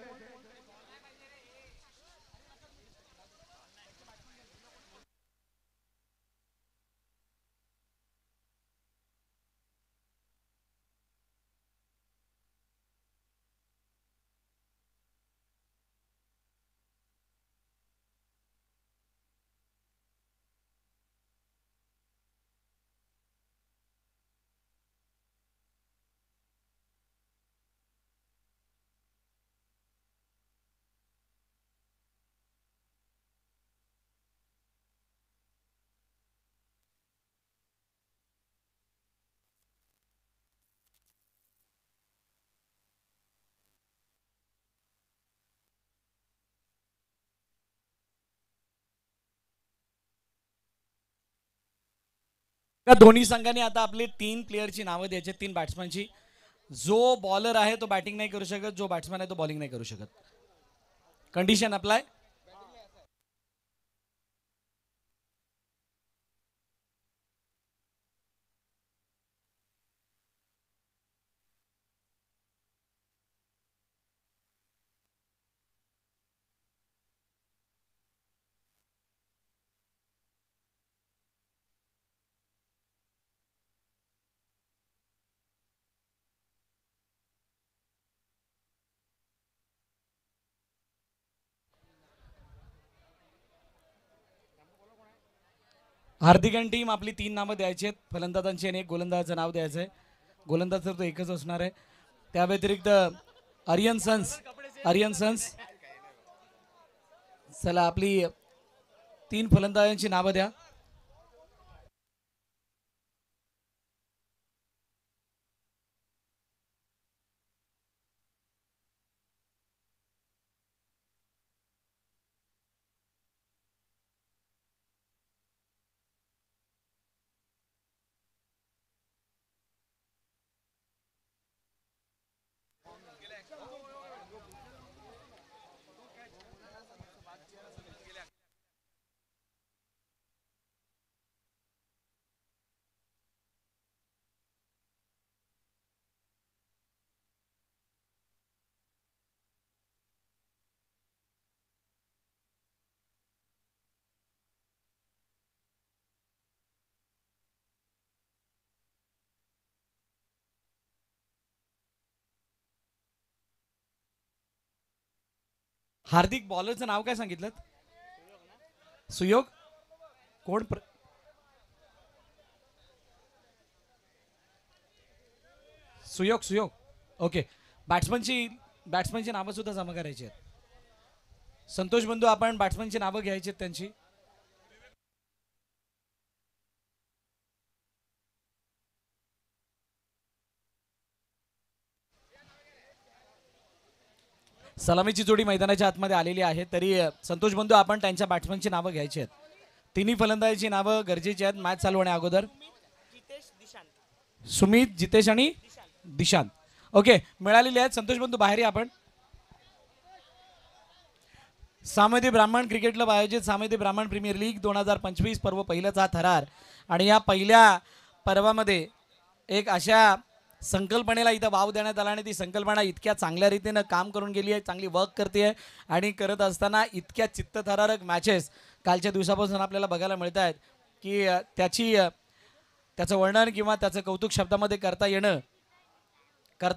या दोन्ही संघांनी आता आपले 3 प्लेयरची नावं द्यायची, 3 बॅट्समॅनची. जो बॉलर आहे तो बॅटिंग नाही करू शकत, जो बॅट्समॅन आहे तो बॉलिंग नाही करू शकत. Condition apply. हार्दिक आणि टीम आपली 3 नावं द्यायची आहेत, फलंदाजांची आणि एक गोलंदाजाचं नाव द्यायचं आहे. गोलंदाज तर तो एकच असणार आहे. त्या व्यतिरिक्त आर्यन सन्स. चला आपली 3 फलंदाजांची नावं द्या. हार्दिक बॉलरचं नाव काय सांगितलं? सुयोग. कोण सुयोग. ओके. बॅट्समनची नावं सुद्धा जमा करायची आहेत. संतोष बंधू, आपण बॅट्समनची नावं घ्यायची आहेत त्यांची. सलामीची जोडी मैदानाच्या आतमध्ये आलेली आहे. तरी संतोष बंधू, आपण त्यांच्या बॅट्समनची नावं घ्यायची आहेत. तिन्ही फलंदाजांची नावं गरजेची आहेत मॅच चालू होण्या अगोदर. सुमित, जितेश आणि दिशांत. ओके, मिळालेली आहेत. संतोष बंधू बाहेर या आपण. सामेदी ब्राह्मण क्रिकेट क्लब आयोजित सामेदी ब्राह्मण प्रीमियर लीग 2025 पर्व पहिल्याचा थरार. आणि या पहिल्या पर्वामध्ये एक अशा संकल्पनेला इथं वाव देण्यात आला आणि ती संकल्पना इतक्या चांगल्या रीतीनं काम करून गेली आहे, चांगली वर्क करते आहे. आणि करत असताना इतक्या चित्तथरारक मॅचेस कालच्या दिवसापासून आपल्याला बघायला मिळत आहेत की त्याचं वर्णन किंवा त्याचं कौतुक शब्दामध्ये करता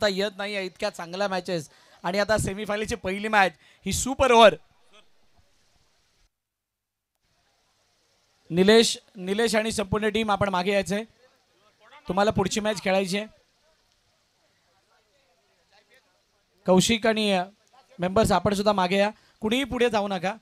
येत नाही आहे. इतक्या चांगल्या मॅचेस. आणि आता सेमीफायनलची पहिली मॅच ही सुपर ओव्हर. निलेश आणि संपूर्ण टीम आपण मागे यायचंय. तुम्हाला पुढची मॅच खेळायची आहे. कौशिक आणि मेंबर्स आपण सुद्धा मागे या. कुणीही पुढे जाऊ नका.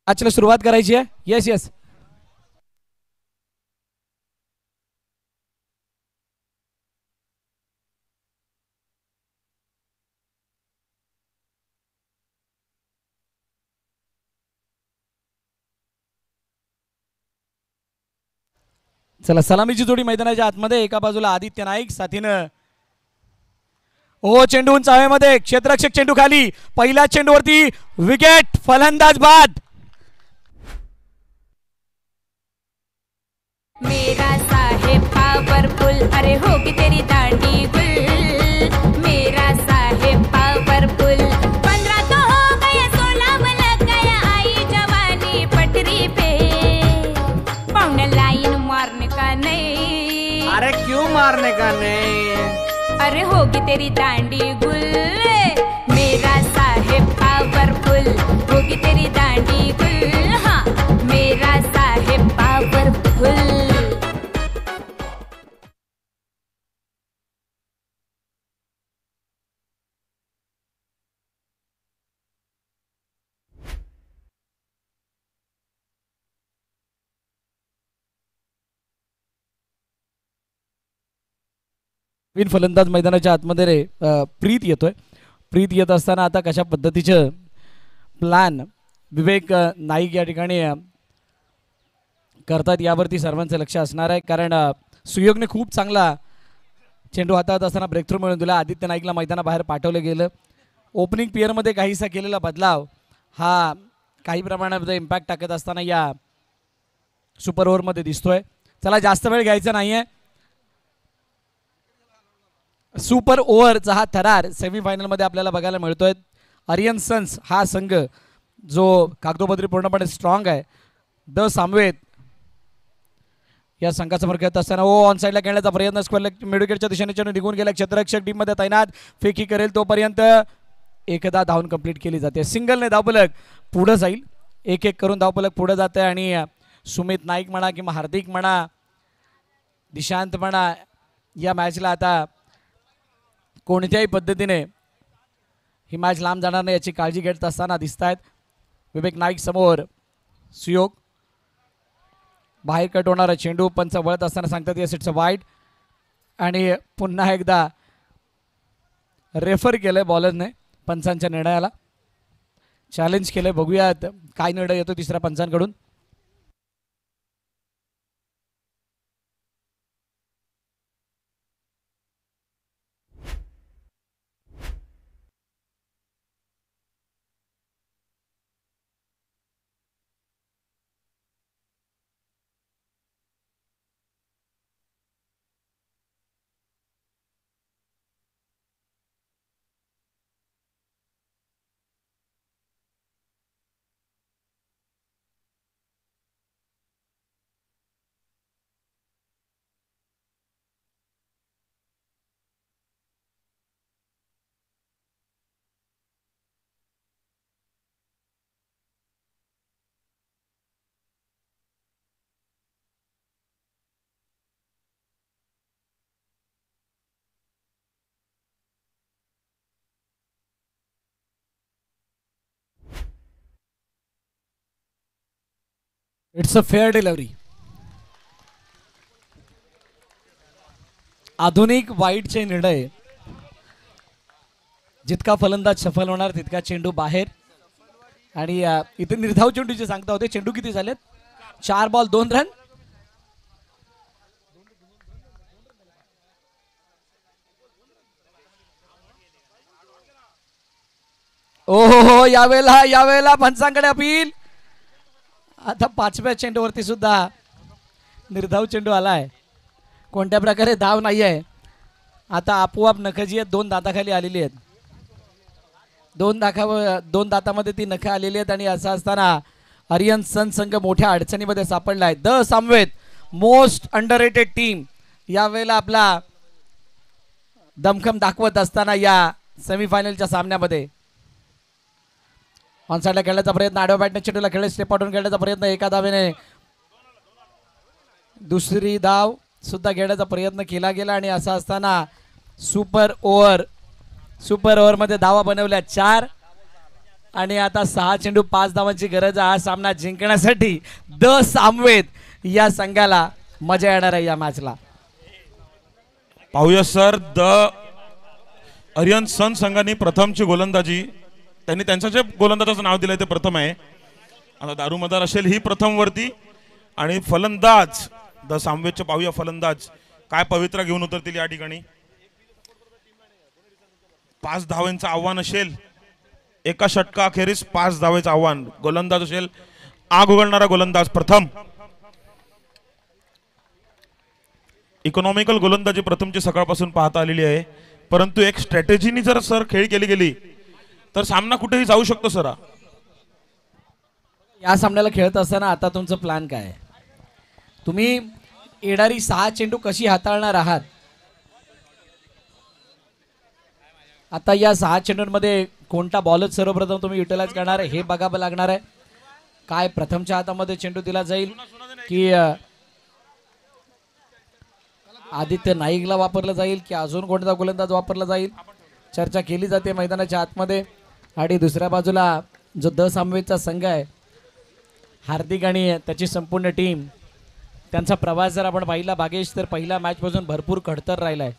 मॅचला सुरुवात करायची आहे. येस. चला सलामीची जोडी मैदानाच्या आतमध्ये, एका बाजूला आदित्य नाईक साथीनं ओ चेंडू उंच हवेमध्ये, क्षेत्ररक्षक चेंडू खाली, पहिल्या चेंडूवरती विकेट, फलंदाज बाद. मेरा साहेब पावरफुल, अरे होगी तेरी दाढ़ी गुल. मेरा साहेब पावरफुल, 15 तो हो गया, 16 में लग गया, आई जवानी पटरी पे. पौने लाइन मारने का नहीं, अरे क्यों मारने का नहीं, अरे होगी तेरी दाढ़ी गुल. मेरा साहेब पावरफुल, होगी तेरी दाढ़ी गुल. हाँ, मेरा साहेब पावरफुल. विन फलंदाज मैदानाच्या आतमध्ये रे प्रीत येतोय. प्रीत येत असताना आता कशा पद्धतीचं प्लॅन विवेक नाईक या ठिकाणी करतात यावरती सर्वांचं लक्ष असणार आहे. कारण सुयोगने खूप चांगला चेंडू हातात असताना ब्रेक थ्रू मिळवून दिला. आदित्य नाईकला मैदानाबाहेर पाठवलं गेलं. ओपनिंग पेअरमध्ये काहीसा केलेला बदलाव हा काही प्रमाणामध्ये इम्पॅक्ट टाकत असताना या सुपर ओव्हरमध्ये दिसतोय. चला जास्त वेळ घ्यायचा नाही आहे. सुपर ओव्हरचा हा थरार सेमीफायनलमध्ये आपल्याला बघायला मिळतोय. आर्यन सन्स हा संघ जो कागदोपत्री पूर्णपणे स्ट्रॉंग आहे. द सामवेद या संघासमोर खेळत असताना ऑन साईडला खेळण्याचा प्रयत्न, स्क्वेअर मिडविकेटच्या दिशेने चेंडू निघून गेला. क्षेत्ररक्षक टीममध्ये तैनात, फेकी करेल तोपर्यंत एकदा धावून कंप्लीट केली जाते. सिंगलने धावफलक पुढं जाईल. एक एक करून धावफलक पुढं जात आहे आणि सुमित नाईक म्हणा किंवा हार्दिक म्हणा, दिशांत म्हणा, या मॅचला आता कोणत्याही पद्धतीने ही मॅच लांब जाणार नाही याची काळजी घेत असताना दिसत आहेत. विवेक नाईक समोर, सुयोग बाहेर कट होणारा चेंडू, पंच वळत असताना सांगतात येस इट्स अ वाईड. आणि पुन्हा एकदा रेफर केलंय बॉलरने पंचांच्या निर्णयाला, चॅलेंज केलंय. बघूयात काय निर्णय येतो तिसऱ्या पंचांकडून. It's a fair delivery. आधुनिक वाईडचे निर्णय, जितका फलंदाज सफल होणार तितका चेंडू बाहेर. आणि इथे निर्धाव चेंडूचे सांगता होते. चेंडू किती झालेत? 4 बॉल 2 रन. ओहो, यावेळेला पंचांकडे अपील. आता 5व्या चेंडूवरती सुद्धा निर्धाव चेंडू आलाय. कोणत्या प्रकारे धाव नाही आहे. आता आपोआप नखं जी आहेत 2 दाताखाली आलेली आहेत. 2 दातामध्ये ती नखं आलेली आहेत. आणि असं असताना आर्यन सन संघ मोठ्या अडचणीमध्ये सापडला आहे. The Samaveda most underrated team यावेळेला आपला दमखम दाखवत असताना या सेमीफायनलच्या सामन्यामध्ये ऑन साईडला खेळण्याचा प्रयत्न, आडव्या बॅटने चेंडूला खेळ स्टेप आउटून खेळण्याचा प्रयत्न, एका धावेने दुसरी धाव सुद्धा घेण्याचा प्रयत्न केला गेला. आणि असं असताना सुपर ओव्हरमध्ये धावा बनवल्या 4. आणि आता 6 चेंडू 5 धावांची गरज आहे हा सामना जिंकण्यासाठी. द सामवेद या संघाला मजा येणार आहे या मॅचला. पाहूया सर, द आर्यन सन संघाने प्रथमची गोलंदाजी, त्यांनी त्यांच्या जे गोलंदाजाचं नाव दिलंय ते प्रथम आहे. आता दारू मदार असेल ही प्रथम वरती. आणि फलंदाज द सामवेदचे पाहूया फलंदाज काय पवित्रा घेऊन उतरतील या ठिकाणी. 5 धावांचं आव्हान असेल, एका षटका अखेरीस 5 धावेचं आव्हान. गोलंदाज असेल आग उघडणारा गोलंदाज प्रथम. इकॉनॉमिकल गोलंदाजी प्रथमची सकाळपासून पाहता आलेली आहे, परंतु एक स्ट्रॅटेजीनी जर सर खेळ केली गेली तर सामना कुठेही जाऊ शकतो सर. या सामन्याला खेळत असताना आता तुमचं प्लॅन काय आहे? तुम्ही येणारी 6 चेंडू कशी हाताळणार आहात? आता या 6 चेंडूंमध्ये कोणता बॉलच सर्वप्रथम तुम्ही युटिलाइज करणार आहे हे बघावं लागणार आहे. काय प्रथमच्या हातामध्ये चेंडू दिला जाईल की आदित्य नाईकला वापरलं जाईल की अजून कोणता गोलंदाज वापरला जाईल, चर्चा केली जाते मैदानाच्या आतमध्ये. आणि दुसऱ्या बाजूला जो द सामवेदचा संघ आहे, हार्दिक आणि त्याची संपूर्ण टीम, त्यांचा प्रवास जर आपण पाहिला भागेश तर पहिल्या मॅचपासून भरपूर खडतर राहिला आहे,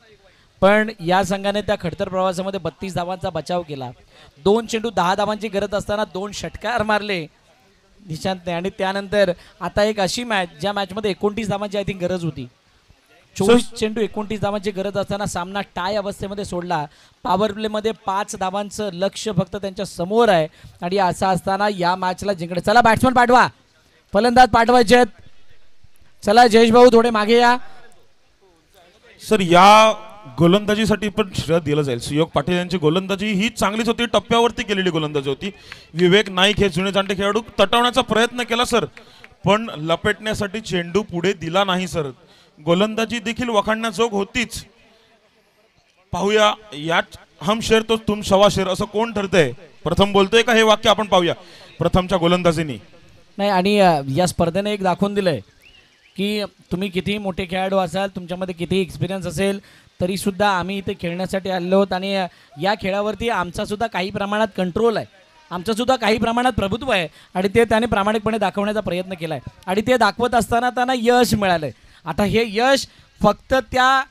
पण या संघाने त्या खडतर प्रवासामध्ये 32 धावांचा बचाव केला. 2 चेंडू 10 धावांची गरज असताना 2 षटकार मारले निशांतने. आणि त्यानंतर आता एक अशी मॅच ज्या मॅचमध्ये 29 धावांची आय थिंक गरज होती. 24 चेंडू 29 धावांची गरज असताना सामना टाय अवस्थेमध्ये सोडला. पॉवर प्लेमध्ये 5 धावांचं लक्ष फक्त त्यांच्या समोर आहे. आणि असं असताना या मॅचला जिंकणे. चला बॅट्समन पाठवा, फलंदाज पाठवायचे आहेत. चला जयेश भाऊ थोडे मागे या. सर या गोलंदाजीसाठी पण श्रेय दिलं जाईल. सुयोग पाटील यांची गोलंदाजी ही चांगलीच होती, टप्प्यावरती केलेली गोलंदाजी होती. विवेक नाईक हे जुने जाणते खेळाडू तटवण्याचा प्रयत्न केला सर, पण लपेटण्यासाठी चेंडू पुढे दिला नाही सर. गोलंदाजी देखील वखाणण्याजोग होतीच. पाहूया यात हम शेर तो तुम सवा शेर असं कोण ठरतंय, प्रथम बोलतोय का हे वाक्य आपण पाहूया प्रथमच्या गोलंदाजीनी. नाही, आणि या स्पर्धेने एक दाखवून दिलंय की तुम्ही कितीही मोठे खेळाडू असाल, तुमच्यामध्ये कितीही एक्सपिरियन्स असेल, तरी सुद्धा आम्ही इथे खेळण्यासाठी आलो आहोत. आणि या खेळावरती आमचा सुद्धा काही प्रमाणात कंट्रोल आहे, आमचं सुद्धा काही प्रमाणात प्रभुत्व आहे. आणि ते त्याने प्रामाणिकपणे दाखवण्याचा प्रयत्न केला आहे. आणि ते दाखवत असताना त्यांना यश मिळालंय. आता हे यश फक्त त्या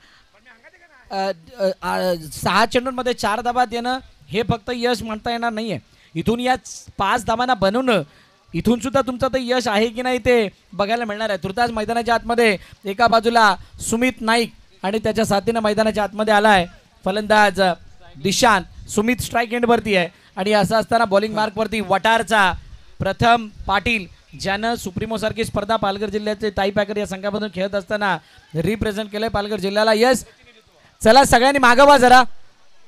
6 चेंडूंमध्ये 4 धाबात येणं हे फक्त यश म्हणता येणार नाहीये. इथून या 5 धाबांना बनवणं, इथून सुद्धा तुमचं ते यश आहे की नाही ते बघायला मिळणार आहे. तुर्तास मैदानाच्या आतमध्ये एका बाजूला सुमित नाईक आणि त्याच्या साथीनं मैदानाच्या आतमध्ये आलाय फलंदाज दिशांत. सुमित स्ट्राईक एंडवरती आहे. आणि असं असताना बॉलिंग मार्कवरती वटारचा प्रथम पाटील, ज्यानं सुप्रीमो सारखी स्पर्धा पालघर जिल्ह्याचे ताई पॅकर या संघामधून खेळत असताना रिप्रेझेंट केलंय पालघर जिल्ह्याला. यस, चला सगळ्यांनी मागवा जरा.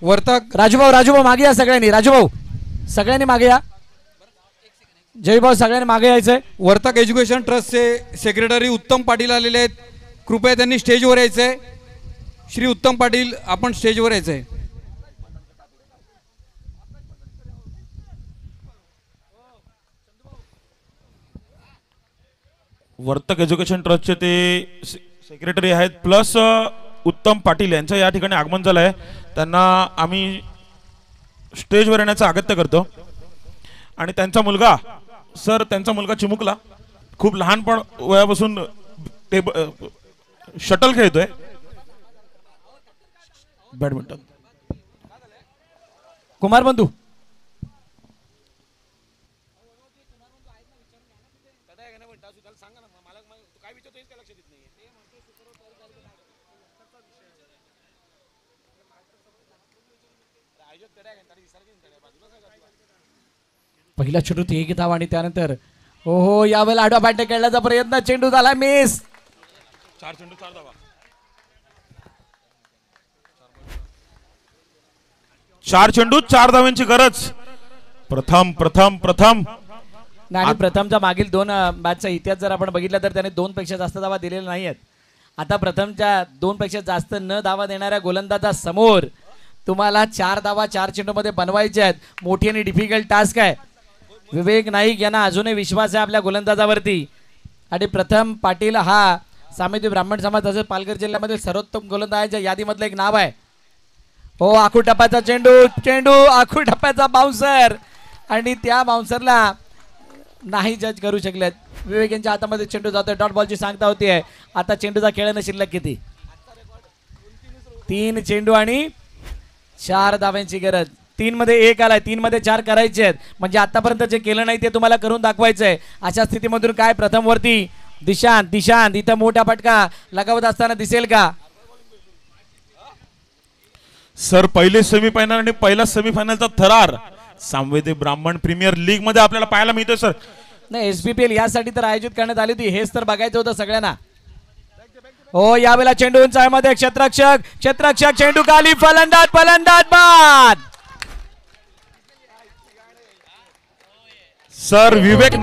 वर्तक राजूभाऊ मागे या सगळ्यांनी. राजूभाऊ सगळ्यांनी मागे या. जयभाऊ सगळ्यांनी मागे यायचंय. वर्तक एज्युकेशन ट्रस्टचे सेक्रेटरी उत्तम पाटील आलेले आहेत, कृपया त्यांनी स्टेजवर यायचंय. श्री उत्तम पाटील आपण स्टेजवर यायचंय. वर्तक एज्युकेशन ट्रस्टचे ते सेक्रेटरी आहेत, प्लस उत्तम पाटील यांचं या ठिकाणी आगमन झालं आहे. त्यांना आम्ही स्टेजवर येण्याचं आगत्य करतो. आणि त्यांचा मुलगा सर, त्यांचा मुलगा चिमुकला खूप लहानपण वयापासून शटल खेळतोय, बॅडमिंटन. कुमार बंधू पहिला चेंडू 1 धाव. आणि त्यानंतर हो यावेळेला आडवा बॅटने खेळण्याचा प्रयत्न, चेंडू झाला मिस. 4 चेंडू 4 धावा. 4 चेंडू 4 धावांची गरज. प्रथम प्रथम प्रथम आणि प्रथमच्या मागील 2 मॅचचा इतिहास जर आपण बघितला तर त्याने 2 पेक्षा जास्त धावा दिलेल्या नाही आहेत. आता प्रथमच्या 2 पेक्षा जास्त न धावा देणाऱ्या गोलंदाजा समोर तुम्हाला 4 धावा 4 चेंडूमध्ये बनवायच्या आहेत. मोठी आणि डिफिकल्ट टास्क आहे. विवेक नाईक यांना अजूनही विश्वास आहे आपल्या गोलंदाजावरती. आणि प्रथम पाटील हा सामेती ब्राह्मण समाज तसेच पालघर जिल्ह्यामध्ये सर्वोत्तम गोलंदाजांच्या यादीमधलं एक नाव आहे. हो, आखू टप्प्याचा चेंडू आखू टप्प्याचा बाउन्सर. आणि त्या बाउन्सरला नाही जज करू शकलेत. विवेक यांच्या हातामध्ये चेंडू जातोय. डॉट बॉलची सांगता होती आहे. आता चेंडूचा खेळणं शिल्लक किती? 3 चेंडू आणि 4 धाव्यांची गरज. 3 मध्ये 1 आलाय, 3 मध्ये 4 करायचे आहेत. म्हणजे आतापर्यंत जे केलं नाही ते तुम्हाला करून दाखवायचंय. अशा स्थितीमधून काय प्रथम वरती दिशांत दिशांत इथं मोठा फटका लगावत असताना दिसेल का? सर पहिले सेमीफायनल आणि पहिला सेमीफायनलचा थरार सामवेदी ब्राह्मण प्रीमियर लीग मध्ये आपल्याला पाहायला मिळतोय सर. नाही SBPL यासाठी तर आयोजित करण्यात आली होती, हेच तर बघायचं होतं सगळ्यांना. हो यावेळेला चेंडू उंचाईमध्ये क्षेत्ररक्षक चेंडू खाली, फलंदाज बाद. सर विवेक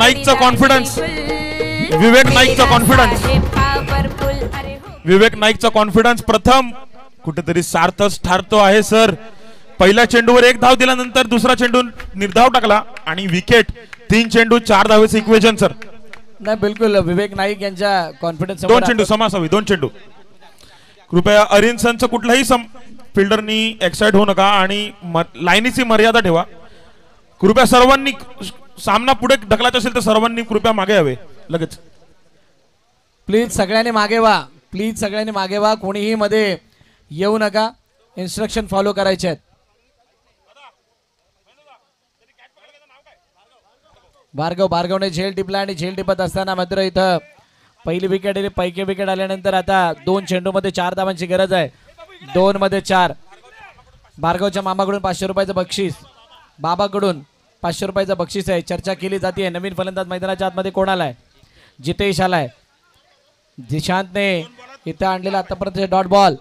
नाईकचा कॉन्फिडन्स प्रथम कुठेतरी सार्थच ठरतो आहे सर. पहिल्या चेंडूवर 1 धाव दिल्यानंतर दुसरा चेंडू निर्धाव टाकला आणि विकेट. 3 चेंडू 4 धावेचे इक्वेशन सर. नाही बिलकुल विवेक नाईक यांच्या कॉन्फिडन्स 2 चेंडू समासावी 2 चेंडू. कृपया अरिन्सनचं कुठलाही फिल्डरनी एक्साइट होऊ नका आणि लाईनीची मर्यादा ठेवा. कृपया सर्वांनी सामना पुढे ढकलायचा असेल तर सर्वांनी कृपया मागे यावे लगेच. प्लीज सगळ्यांनी मागे व्हा. कोणीही मध्ये येऊ नका. इन्स्ट्रक्शन फॉलो करायचे आहेत. भार्गवने झेल टिपला आणि झेल टिपत असताना मात्र इथं पहिली विकेट आल्यानंतर आता 2 चेंडूमध्ये 4 धावांची गरज आहे. 2 मध्ये 4. भार्गवच्या मामाकडून 500 रुपयाचं बक्षीस, बाबाकडून 500 रुपयाचं बक्षीस आहे. चर्चा केली जाते नवीन फलंदाज मैदानाच्या आतमध्ये कोण आलाय? जितेश आलाय. दिशांतने इथं आणलेला आतापर्यंत डॉट बॉल.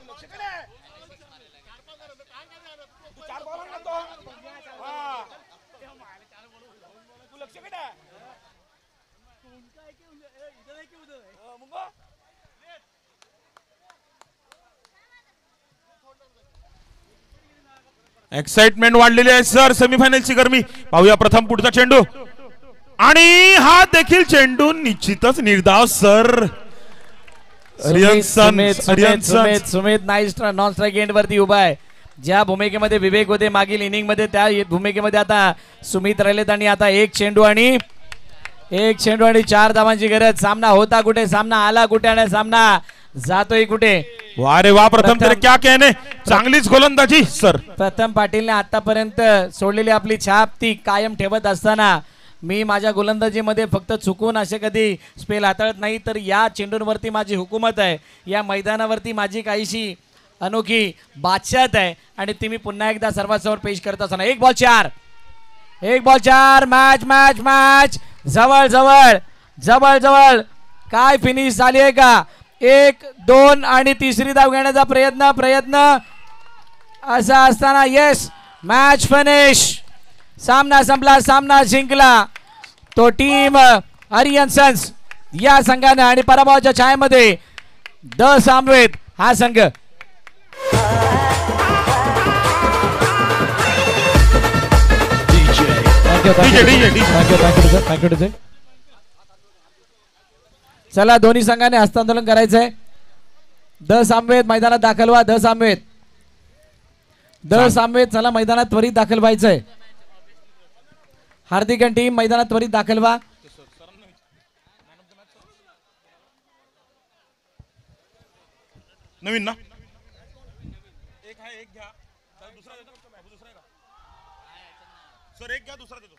एक्साइटमेंट वाढलेली आहे सर. सेमीफायनलची गरमी पाहूया. प्रथम पुढचा चेंडू आणि हा देखील चेंडू निश्चितच निर्धाव सर. सुमित नाईस नॉन स्ट्राईक एंड वरती उभा आहे. ज्या भूमिकेमध्ये विवेक होते मागील इनिंग मध्ये त्या भूमिकेमध्ये आता सुमित राहिलेत आणि आता 1 चेंडू आणि 4 धावांची गरज. सामना होता कुठे, सामना आला कुठे आणि सामना जातोय कुठे? वा रे वा. प्रथम तरी क्या कहने, चांगलीच गोलंदाजी सर. प्रथम पाटीलने आतापर्यंत सोडलेली आपली छाप ती कायम ठेवत असताना मी माझ्या गोलंदाजीमध्ये फक्त चुकून असे कधी स्पेल हाताळत नाही, तर या चेंडूंवरती माझी हुकूमत आहे. या मैदानावरती माझी काहीशी अनोखी बादशाहत आहे आणि ती मी पुन्हा एकदा सर्वांसमोर पेश करत असताना 1 बॉल 4. मॅच जवळ काय फिनिश झाली आहे का? 1, 2 आणि तिसरी धाव घेण्याचा प्रयत्न असा असताना येस मॅच फिनिश. सामना संपला, सामना जिंकला तो टीम आर्यन सन्स या संघाने आणि पराभवाच्या छायेमध्ये द सामवेद हा संघ. थँक्यू. चला दोन्ही संघाने हस्तांदोलन करायचंय. द सामवेद मैदानात दाखल व्हा. द सामवेद चला मैदानात त्वरित दाखल व्हायचंय. हार्दिक टीम मैदानात त्वरित दाखल व्हा. नवीन ना सर, एक घ्या दुसरा देतो.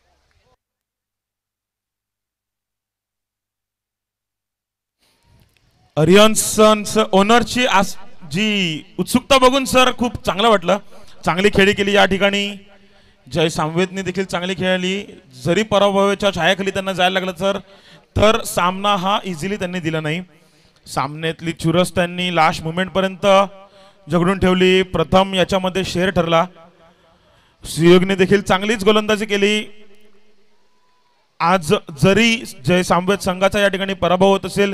अरियन्स ओनरची जी उत्सुकता बघून सर खूप चांगलं वाटलं. चांगली खेळी केली या ठिकाणी. जय सामवेदने देखील चांगली खेळली. जरी पराभवाच्या छायाखाली त्यांना जायला लागलं सर, तर सामना हा इझिली त्यांनी दिला नाही. सामन्यातली चुरस त्यांनी लास्ट मुमेंट पर्यंत झगडून ठेवली. प्रथम याच्यामध्ये शेर ठरला. सुयोगने देखील चांगलीच गोलंदाजी केली. आज जरी जय सामवेद संघाचा या ठिकाणी पराभव होत असेल